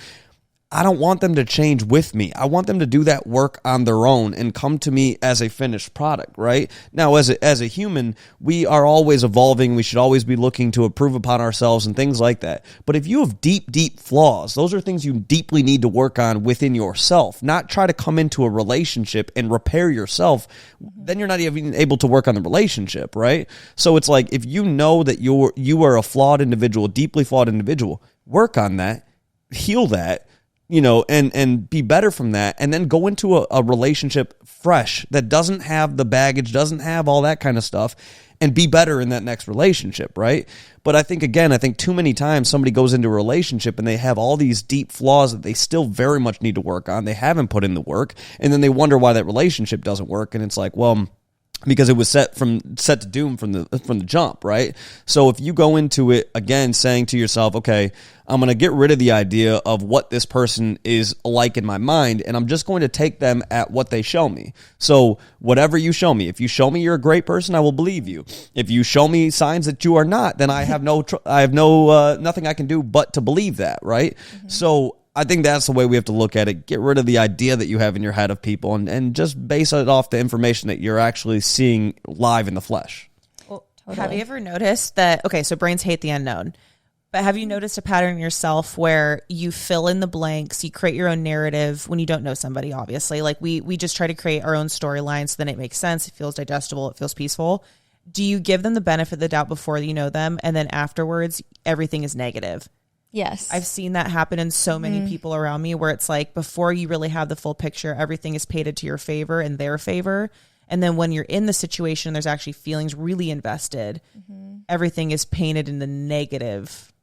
I don't want them to change with me. I want them to do that work on their own and come to me as a finished product, right? Now, as a human, we are always evolving. We should always be looking to improve upon ourselves and things like that. But if you have deep, deep flaws, those are things you deeply need to work on within yourself, not try to come into a relationship and repair yourself. Then you're not even able to work on the relationship, right? So it's like, if you know that you are a flawed individual, deeply flawed individual, work on that, heal that, and be better from that, and then go into a relationship fresh that doesn't have the baggage, doesn't have all that kind of stuff, and be better in that next relationship, right? But I think too many times somebody goes into a relationship and they have all these deep flaws that they still very much need to work on. They haven't put in the work, and then they wonder why that relationship doesn't work, and it's like, well, because it was set to doom from the jump, right? So if you go into it again saying to yourself, okay, I'm going to get rid of the idea of what this person is like in my mind, and I'm just going to take them at what they show me. So whatever you show me, if you show me you're a great person, I will believe you. If you show me signs that you are not, then I have nothing I can do but to believe that, right? So I think that's the way we have to look at it. Get rid of the idea that you have in your head of people and just base it off the information that you're actually seeing live in the flesh. Well, have you ever noticed that, okay, so brains hate the unknown, but have you noticed a pattern in yourself where you fill in the blanks, you create your own narrative when you don't know somebody, obviously? Like we just try to create our own storylines, so then it makes sense, it feels digestible, it feels peaceful. Do you give them the benefit of the doubt before you know them, and then afterwards, everything is negative? Yes. I've seen that happen in so many people around me, where it's like before you really have the full picture, everything is painted to your favor and their favor. And then when you're in the situation, there's actually feelings really invested. Everything is painted in the negative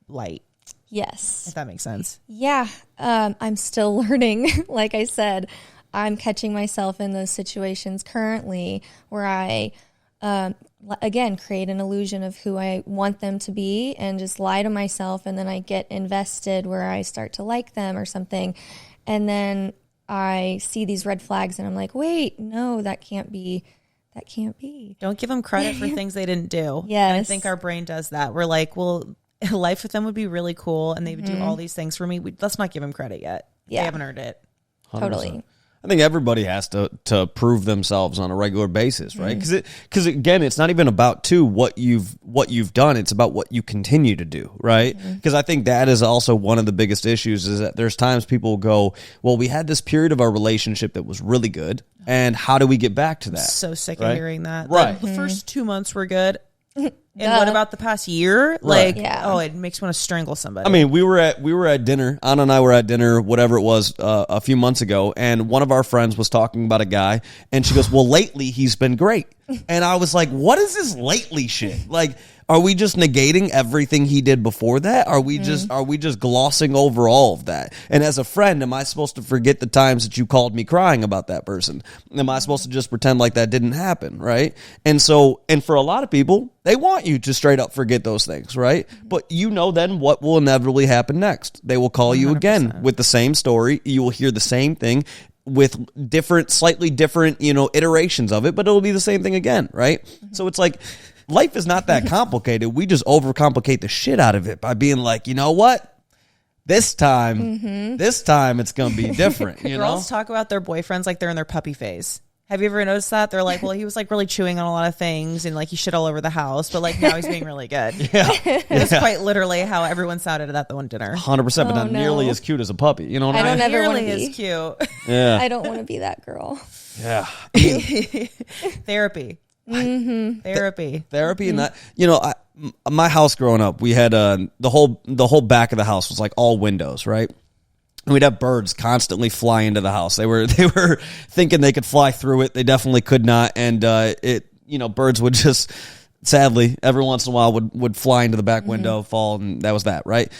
light. Yes. If that makes sense. Yeah. I'm still learning. Like I said, I'm catching myself in those situations currently where I, again, create an illusion of who I want them to be and just lie to myself. And then I get invested where I start to like them or something. And then I see these red flags and I'm like, wait, no, that can't be. That can't be. Don't give them credit for things they didn't do. Yes. And I think our brain does that. We're like, well, life with them would be really cool and they would do all these things for me. Let's not give them credit yet. Yeah. They haven't earned it. 100%. Totally. I think everybody has to prove themselves on a regular basis, right? Because again, it's not even about what you've done; it's about what you continue to do, right? Because I think that is also one of the biggest issues is that there's times people go, "Well, we had this period of our relationship that was really good, and how do we get back to that?" So sick of hearing that. Right. The first 2 months were good. And what about the past year? Like, it makes me want to strangle somebody. I mean, we were at dinner. Anna and I were at dinner, whatever it was, a few months ago, and one of our friends was talking about a guy, and she goes, "Well, lately he's been great." And I was like, "What is this lately shit? Like, are we just negating everything he did before that? Are we just glossing over all of that? And as a friend, am I supposed to forget the times that you called me crying about that person? Am I supposed to just pretend like that didn't happen, right?" And for a lot of people, they want you to straight up forget those things, right? But then what will inevitably happen next? They will call you 100%. Again with the same story. You will hear the same thing with slightly different, iterations of it, but it'll be the same thing again, right? So it's like, life is not that complicated. We just overcomplicate the shit out of it by being like, you know what? This time it's going to be different. Girls talk about their boyfriends like they're in their puppy phase. Have you ever noticed that? They're like, well, he was like really chewing on a lot of things and like he shit all over the house, but like now he's being really good. Yeah. It's quite literally how everyone sounded at that one dinner. 100%, but not nearly as cute as a puppy. You know what I mean? I don't ever want to Nearly be as cute. Yeah. I don't want to be that girl. Yeah. Therapy. Mm-hmm. Therapy. And that, you know, my house growing up, we had the whole back of the house was like all windows, right? And we'd have birds constantly fly into the house. They were thinking they could fly through it. They definitely could not. And birds would just, sadly, every once in a while would fly into the back window, fall, and that was that, right?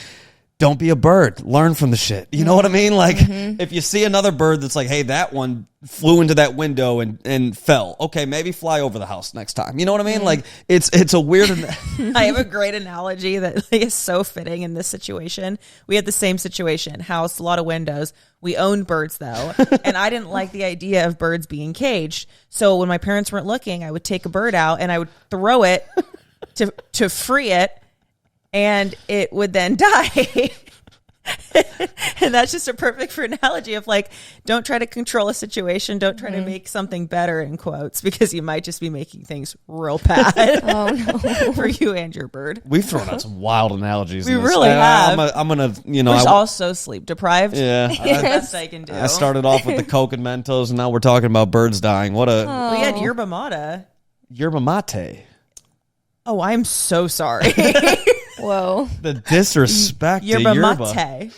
Don't be a bird. Learn from the shit. You know what I mean? Like, if you see another bird that's like, hey, that one flew into that window and fell. Okay, maybe fly over the house next time. You know what I mean? Like, it's a weird... I have a great analogy that is so fitting in this situation. We had the same situation. House, a lot of windows. We owned birds, though. And I didn't like the idea of birds being caged. So when my parents weren't looking, I would take a bird out and I would throw it to free it. And it would then die. And that's just a perfect analogy of like, don't try to control a situation. Don't try to make something better in quotes, because you might just be making things real bad for you and your bird. We've thrown out some wild analogies. We really have. I'm going to, We're also sleep deprived. Yeah. That's the best I can do. I started off with the Coke and Mentos, and now we're talking about birds dying. We had yerba mate. Yerba mate. Oh, I'm so sorry. Whoa. The disrespect to yerba. Mate.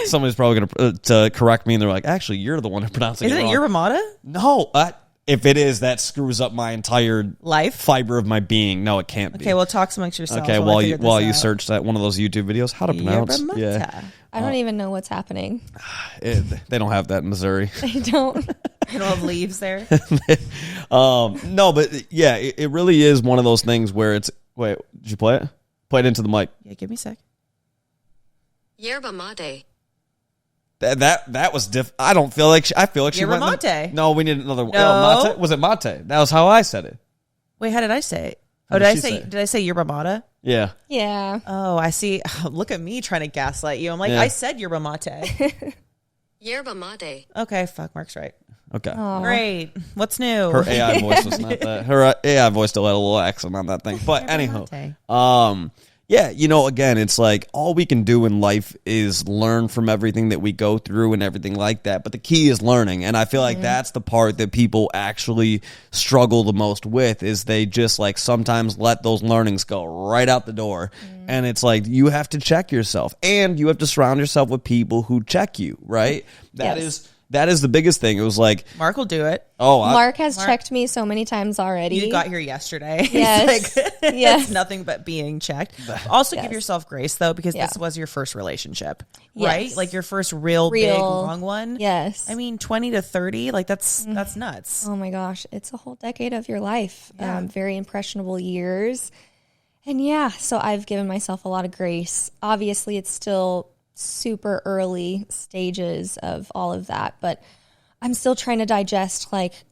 Somebody's probably going to correct me, and they're like, actually, you're the one who pronouncing it wrong. Is it yerba mate? No. If it is, that screws up my entire life fiber of my being. No, it can't be. Okay, well, talk amongst yourselves. Okay, while you search that one of those YouTube videos, how to pronounce. Yerba mate. Yeah. I don't even know what's happening. They don't have that in Missouri. They don't. They don't have leaves there. No, but yeah, it really is one of those things where it's. Wait, did you play it? Play it into the mic. Yeah, give me a sec. Yerba mate. That was diff. I don't feel like I feel like she yerba went. Mate. No, we need another. No. Oh, mate? Was it mate? That was how I said it. Wait, how did I say it? How did did I she say? say it? Did I say yerba mate? Yeah. Yeah. Oh, I see. Look at me trying to gaslight you. I'm like, Yeah. I said yerba mate. Yerba mate. Okay, fuck, Mark's right. Okay. Aww. Great. What's new? Her AI voice was not that. Her AI voice still had a little accent on that thing. But anyhow, yeah, again, it's like all we can do in life is learn from everything that we go through and everything like that. But the key is learning. And I feel like that's the part that people actually struggle the most with, is they just like sometimes let those learnings go right out the door. And it's like you have to check yourself, and you have to surround yourself with people who check you, right? That is the biggest thing. It was like Mark will do it. Oh, Mark has checked me so many times already. You got here yesterday. Yes. Yes. It's nothing but being checked. Also, give yourself grace, though, because this was your first relationship, right? Yes. Like your first real big, long one. Yes. I mean, 20 to 30, like that's nuts. Oh my gosh. It's a whole decade of your life. Very impressionable years. And yeah, so I've given myself a lot of grace. Obviously, it's still super early stages of all of that, but I'm still trying to digest, like,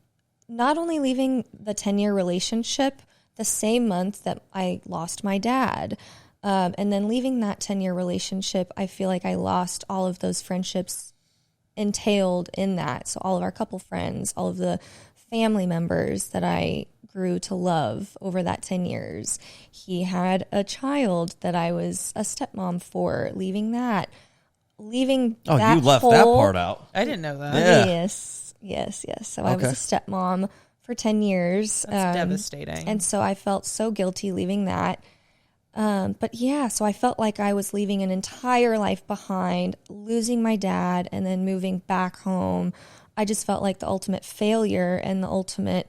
not only leaving the 10-year relationship the same month that I lost my dad, and then leaving that 10-year relationship, I feel like I lost all of those friendships entailed in that. So all of our couple friends, all of the family members that I grew to love over that 10 years. He had a child that I was a stepmom for, leaving that. You left that part out. I didn't know that. Yeah. Yes. So I was a stepmom for 10 years. That's devastating. And so I felt so guilty leaving that. But yeah, so I felt like I was leaving an entire life behind, losing my dad, and then moving back home. I just felt like the ultimate failure and the ultimate,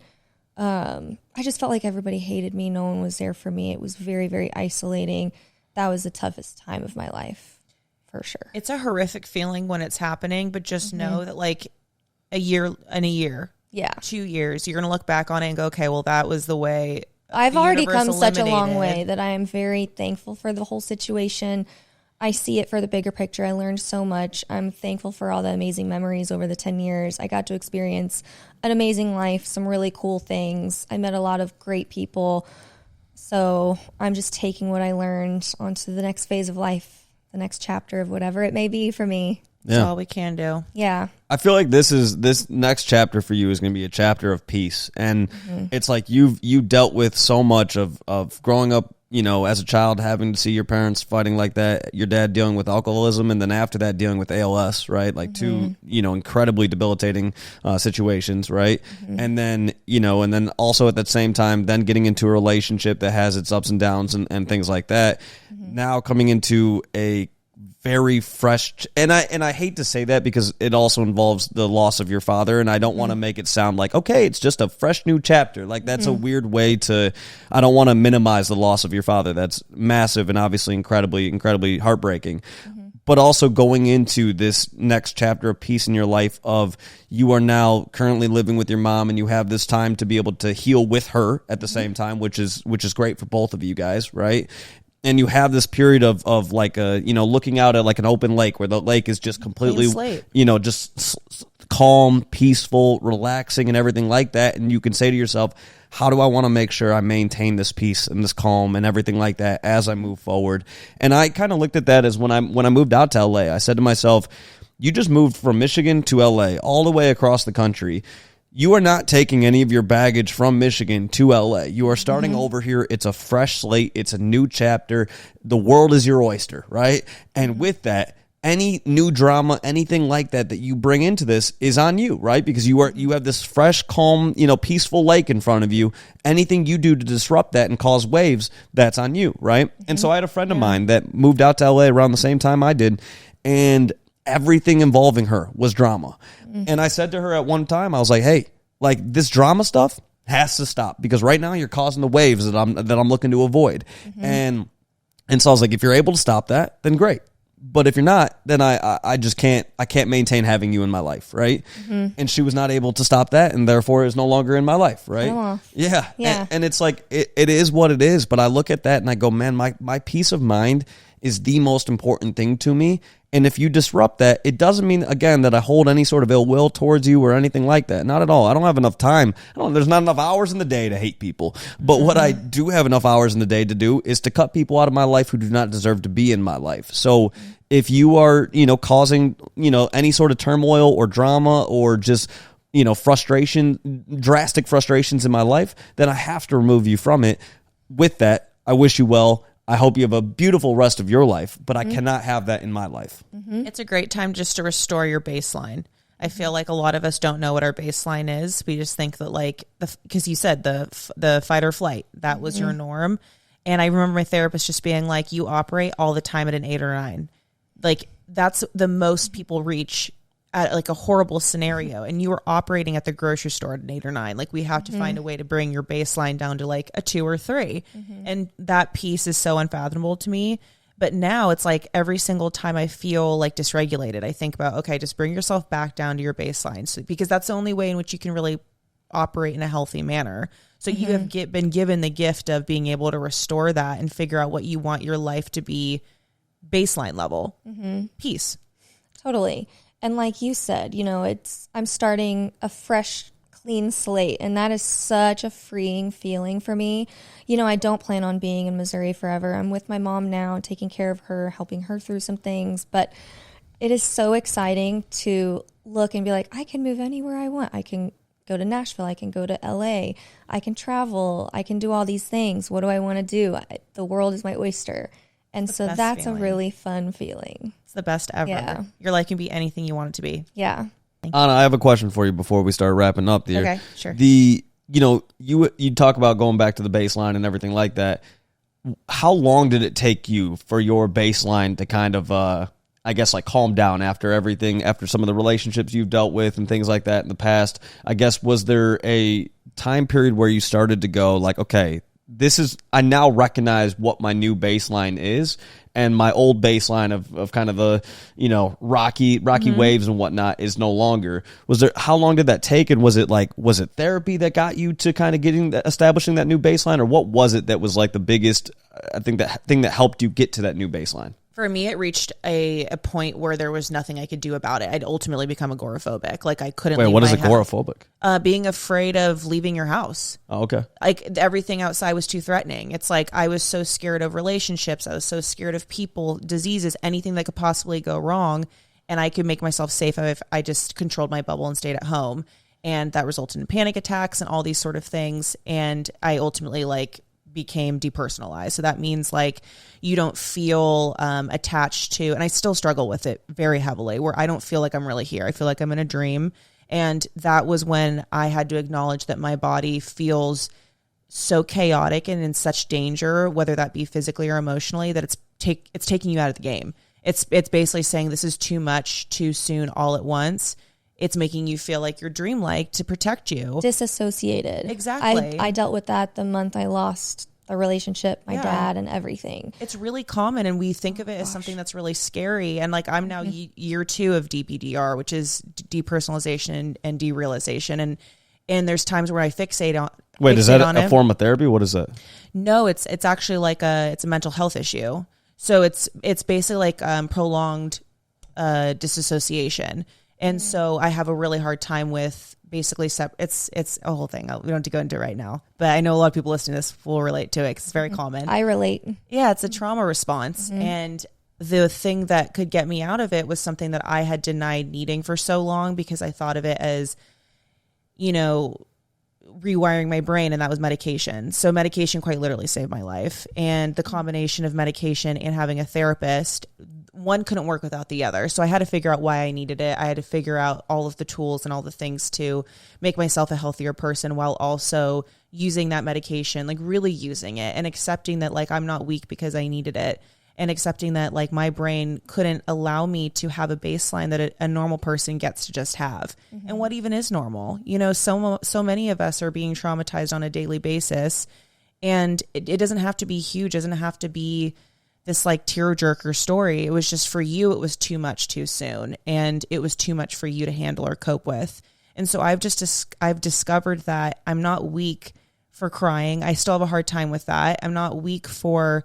I just felt like everybody hated me. No one was there for me. It was very, very isolating. That was the toughest time of my life, for sure. It's a horrific feeling when it's happening, but just know that like a year, 2 years, you're going to look back on it and go, okay, well, that was the way. I've already come such a long way that I am very thankful for the whole situation. I see it for the bigger picture. I learned so much. I'm thankful for all the amazing memories over the 10 years. I got to experience an amazing life, some really cool things. I met a lot of great people. So I'm just taking what I learned onto the next phase of life, the next chapter of whatever it may be for me. That's all we can do. Yeah. I feel like this next chapter for you is going to be a chapter of peace. And it's like you dealt with so much of growing up, you know, as a child, having to see your parents fighting like that, your dad dealing with alcoholism, and then after that dealing with ALS, right? Like two, you know, incredibly debilitating situations, right? And then, you know, and then also at that same time, then getting into a relationship that has its ups and downs and things like that. Now coming into a very fresh, and I hate to say that because it also involves the loss of your father, and I don't want to make it sound like, okay, it's just a fresh new chapter. Like that's a weird way to, I don't want to minimize the loss of your father. That's massive and obviously incredibly heartbreaking. But also going into this next chapter of peace in your life of you are now currently living with your mom and you have this time to be able to heal with her at the same time, which is great for both of you guys, right? And you have this period of like a, you know, looking out at like an open lake where the lake is just completely, you know, just calm, peaceful, relaxing and everything like that. And you can say to yourself, how do I want to make sure I maintain this peace and this calm and everything like that as I move forward? And I kind of looked at that as when I moved out to LA, I said to myself, you just moved from Michigan to LA, all the way across the country. You are not taking any of your baggage from Michigan to LA. You are starting over here. It's a fresh slate. It's a new chapter. The world is your oyster, right? And with that, any new drama, anything like that you bring into this is on you, right? Because you have this fresh, calm, you know, peaceful lake in front of you. Anything you do to disrupt that and cause waves, that's on you, right? And so I had a friend of mine that moved out to LA around the same time I did, and everything involving her was drama. And I said to her at one time, I was like, hey, like this drama stuff has to stop because right now you're causing the waves that I'm looking to avoid. And so I was like, if you're able to stop that, then great. But if you're not, then I just can't maintain having you in my life, right? And she was not able to stop that, and therefore is no longer in my life, right? Oh. Yeah. And it's like it is what it is, but I look at that and I go, man, my peace of mind is the most important thing to me. And if you disrupt that, it doesn't mean, again, that I hold any sort of ill will towards you or anything like that. Not at all. I don't have enough time. There's not enough hours in the day to hate people. But what I do have enough hours in the day to do is to cut people out of my life who do not deserve to be in my life. So if you are, you know, causing, you know, any sort of turmoil or drama or just, you know, frustration, drastic frustrations in my life, then I have to remove you from it. With that, I wish you well. I hope you have a beautiful rest of your life, but I cannot have that in my life. It's a great time just to restore your baseline. I feel like a lot of us don't know what our baseline is. We just think that, like, because you said the fight or flight, that was your norm. And I remember my therapist just being like, you operate all the time at an 8 or 9. Like, that's the most people reach at like a horrible scenario, and you were operating at the grocery store at an 8 or 9. Like, we have to find a way to bring your baseline down to like a 2 or 3. And that piece is so unfathomable to me. But now it's like every single time I feel like dysregulated, I think about, okay, just bring yourself back down to your baseline. So, because that's the only way in which you can really operate in a healthy manner. So you have been given the gift of being able to restore that and figure out what you want your life to be baseline level. Peace. Totally. And like you said, you know, I'm starting a fresh, clean slate, and that is such a freeing feeling for me. You know, I don't plan on being in Missouri forever. I'm with my mom now, taking care of her, helping her through some things, but it is so exciting to look and be like, I can move anywhere I want. I can go to Nashville. I can go to LA. I can travel. I can do all these things. What do I want to do? The world is my oyster. And so that's feeling. A really fun feeling. It's the best ever. Yeah. Your life can be anything you want it to be. Yeah. Anna, I have a question for you before we start wrapping up there. Okay, sure. You know, you talk about going back to the baseline and everything like that. How long did it take you for your baseline to kind of, I guess, like calm down after everything, after some of the relationships you've dealt with and things like that in the past? I guess, was there a time period where you started to go like, okay, I now recognize what my new baseline is, and my old baseline of kind of a, you know, rocky waves and whatnot is no longer. How long did that take? And was it therapy that got you to kind of establishing that new baseline, or what was it that was like the biggest, I think, that thing that helped you get to that new baseline? For me, it reached a point where there was nothing I could do about it. I'd ultimately become agoraphobic. Like, I couldn't leave what is my agoraphobic? Being afraid of leaving your house. Oh, okay. Like, everything outside was too threatening. It's like I was so scared of relationships. I was so scared of people, diseases, anything that could possibly go wrong. and I could make myself safe if I just controlled my bubble and stayed at home. And that resulted in panic attacks and all these sort of things. And I ultimately like became depersonalized. So that means like you don't feel attached to, and I still struggle with it very heavily, where I don't feel like I'm really here. I feel like I'm in a dream. And that was when I had to acknowledge that my body feels so chaotic and in such danger, whether that be physically or emotionally, that it's taking you out of the game. It's basically saying this is too much, too soon, all at once. It's making you feel like you're dreamlike to protect you. Disassociated. Exactly. I dealt with that the month I lost the relationship, my dad and everything. It's really common, and we think of it as something that's really scary. And like I'm now year 2 of DPDR, which is depersonalization and derealization. And there's times where I fixate on. Wait, is that a form of therapy? What is that? No, it's actually like it's a mental health issue. So it's basically like prolonged disassociation. And so I have a really hard time with basically it's a whole thing. We don't have to go into it right now, but I know a lot of people listening to this will relate to it because it's very common. I relate. Yeah, it's a trauma response. And the thing that could get me out of it was something that I had denied needing for so long because I thought of it as, you know, rewiring my brain, and that was medication. So medication quite literally saved my life. And the combination of medication and having a therapist, one couldn't work without the other. So I had to figure out why I needed it. I had to figure out all of the tools and all the things to make myself a healthier person while also using that medication, like really using it and accepting that like I'm not weak because I needed it, and accepting that like my brain couldn't allow me to have a baseline that a normal person gets to just have. And what even is normal? You know, so many of us are being traumatized on a daily basis, and it doesn't have to be huge. It doesn't have to be this like tearjerker story. It was just for you, it was too much too soon, and it was too much for you to handle or cope with. And so I've discovered that I'm not weak for crying. I still have a hard time with that. I'm not weak for,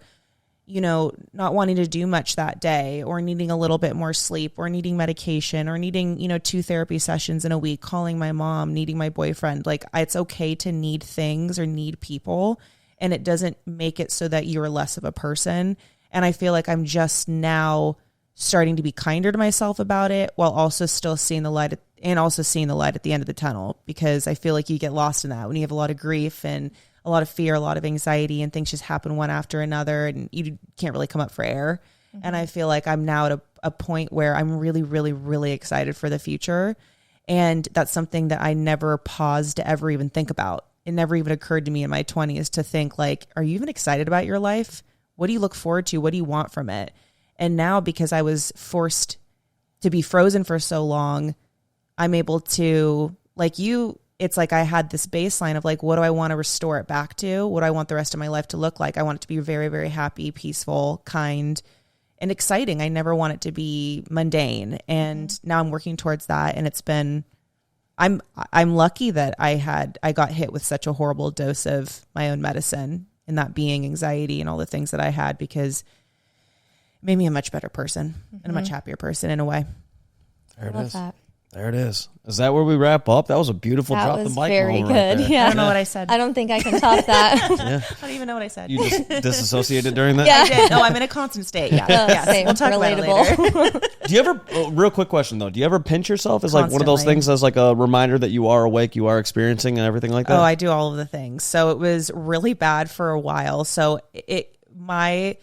you know, not wanting to do much that day, or needing a little bit more sleep, or needing medication, or needing, you know, 2 therapy sessions in a week, calling my mom, needing my boyfriend. Like it's okay to need things or need people, and it doesn't make it so that you're less of a person. And I feel like I'm just now starting to be kinder to myself about it, while also still seeing the light at the end of the tunnel, because I feel like you get lost in that when you have a lot of grief and a lot of fear, a lot of anxiety, and things just happen one after another, and you can't really come up for air. And I feel like I'm now at a point where I'm really, really, really excited for the future. And that's something that I never paused to ever even think about. It never even occurred to me in my 20s to think like, are you even excited about your life? What do you look forward to? What do you want from it? And now, because I was forced to be frozen for so long, I'm able to, like you, it's like I had this baseline of like, what do I want to restore it back to? What do I want the rest of my life to look like? I want it to be very, very happy, peaceful, kind, and exciting. I never want it to be mundane. And now I'm working towards that. And it's been, I'm lucky that I got hit with such a horrible dose of my own medicine, and that being anxiety and all the things that I had, because it made me a much better person and a much happier person in a way. There it is. There it is. Is that where we wrap up? That was a beautiful drop the mic moment. Very good. Right Yeah. I don't know what I said. I don't think I can top that. I don't even know what I said. You just disassociated during that? Yeah, I did. No, I'm in a constant state. Yeah. Yes. Same. We'll talk Relatable. about it later. Do you ever, real quick question though, do you ever pinch yourself as like one of those things as like a reminder that you are awake, you are experiencing and everything like that? Oh, I do all of the things. So it was really bad for a while. So my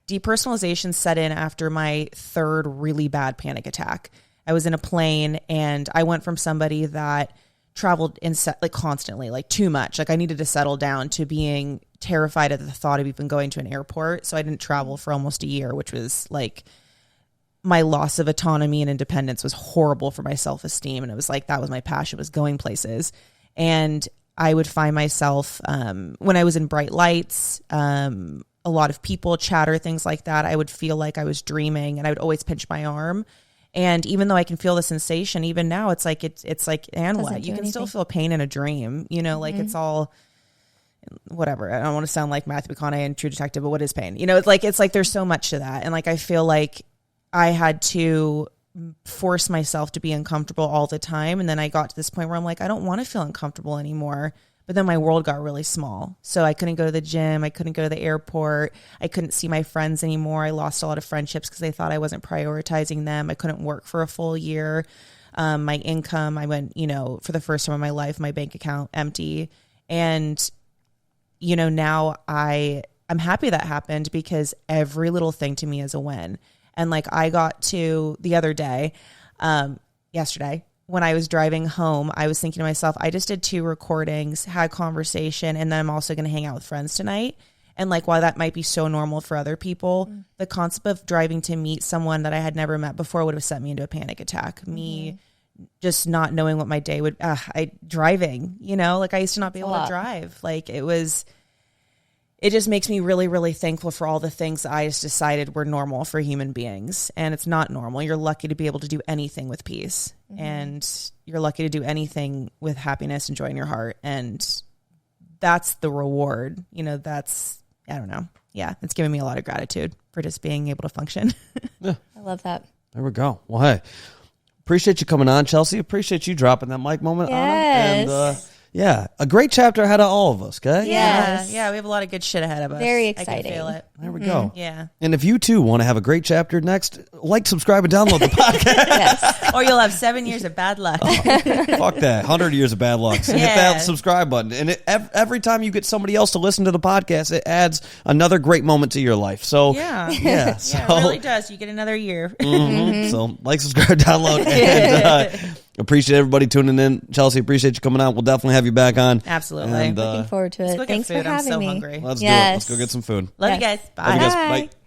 depersonalization set in after my 3rd really bad panic attack. I was in a plane, and I went from somebody that traveled like constantly, like too much, like I needed to settle down, to being terrified at the thought of even going to an airport. So I didn't travel for almost a year, which was like, my loss of autonomy and independence was horrible for my self-esteem. And it was like, that was my passion, was going places. And I would find myself, when I was in bright lights, a lot of people, chatter, things like that, I would feel like I was dreaming, and I would always pinch my arm. And even though I can feel the sensation, even now, it's like, and what? You can still feel pain in a dream, you know, like it's all, whatever. I don't want to sound like Matthew McConaughey in True Detective, but what is pain? You know, it's like there's so much to that. And like, I feel like I had to force myself to be uncomfortable all the time. And then I got to this point where I'm like, I don't want to feel uncomfortable anymore. But then my world got really small. So I couldn't go to the gym. I couldn't go to the airport. I couldn't see my friends anymore. I lost a lot of friendships because they thought I wasn't prioritizing them. I couldn't work for a full year. My income, I went, for the first time in my life, my bank account empty. And, now I'm happy that happened because every little thing to me is a win. And like I got to the other day, yesterday, when I was driving home, I was thinking to myself, I just did 2 recordings, had conversation, and then I'm also going to hang out with friends tonight. And like, while that might be so normal for other people, the concept of driving to meet someone that I had never met before would have sent me into a panic attack. Me just not knowing what my day would, driving, like I used to not be able to drive. Like it just makes me really, really thankful for all the things that I just decided were normal for human beings. And it's not normal. You're lucky to be able to do anything with peace. And you're lucky to do anything with happiness and joy in your heart. And that's the reward. I don't know. Yeah, it's given me a lot of gratitude for just being able to function. I love that. There we go. Well, hey, appreciate you coming on, Chelsea. Appreciate you dropping that mic moment on him. And yeah, a great chapter ahead of all of us, okay? Yes. Yeah, we have a lot of good shit ahead of us. Very exciting. I can feel it. There we go. Yeah. And if you too want to have a great chapter next, like, subscribe, and download the podcast. Yes. Or you'll have 7 years of bad luck. Fuck that. 100 years of bad luck. So hit that subscribe button. And every time you get somebody else to listen to the podcast, it adds another great moment to your life. So yeah. So, it really does. You get another year. So like, subscribe, download, and appreciate everybody tuning in. Chelsea, appreciate you coming out. We'll definitely have you back on. Absolutely. And, looking forward to it. Let's go Thanks get food. for having I'm so me. hungry. Let's do it. Let's go get some food. Love you guys. Bye. Love you guys. Bye.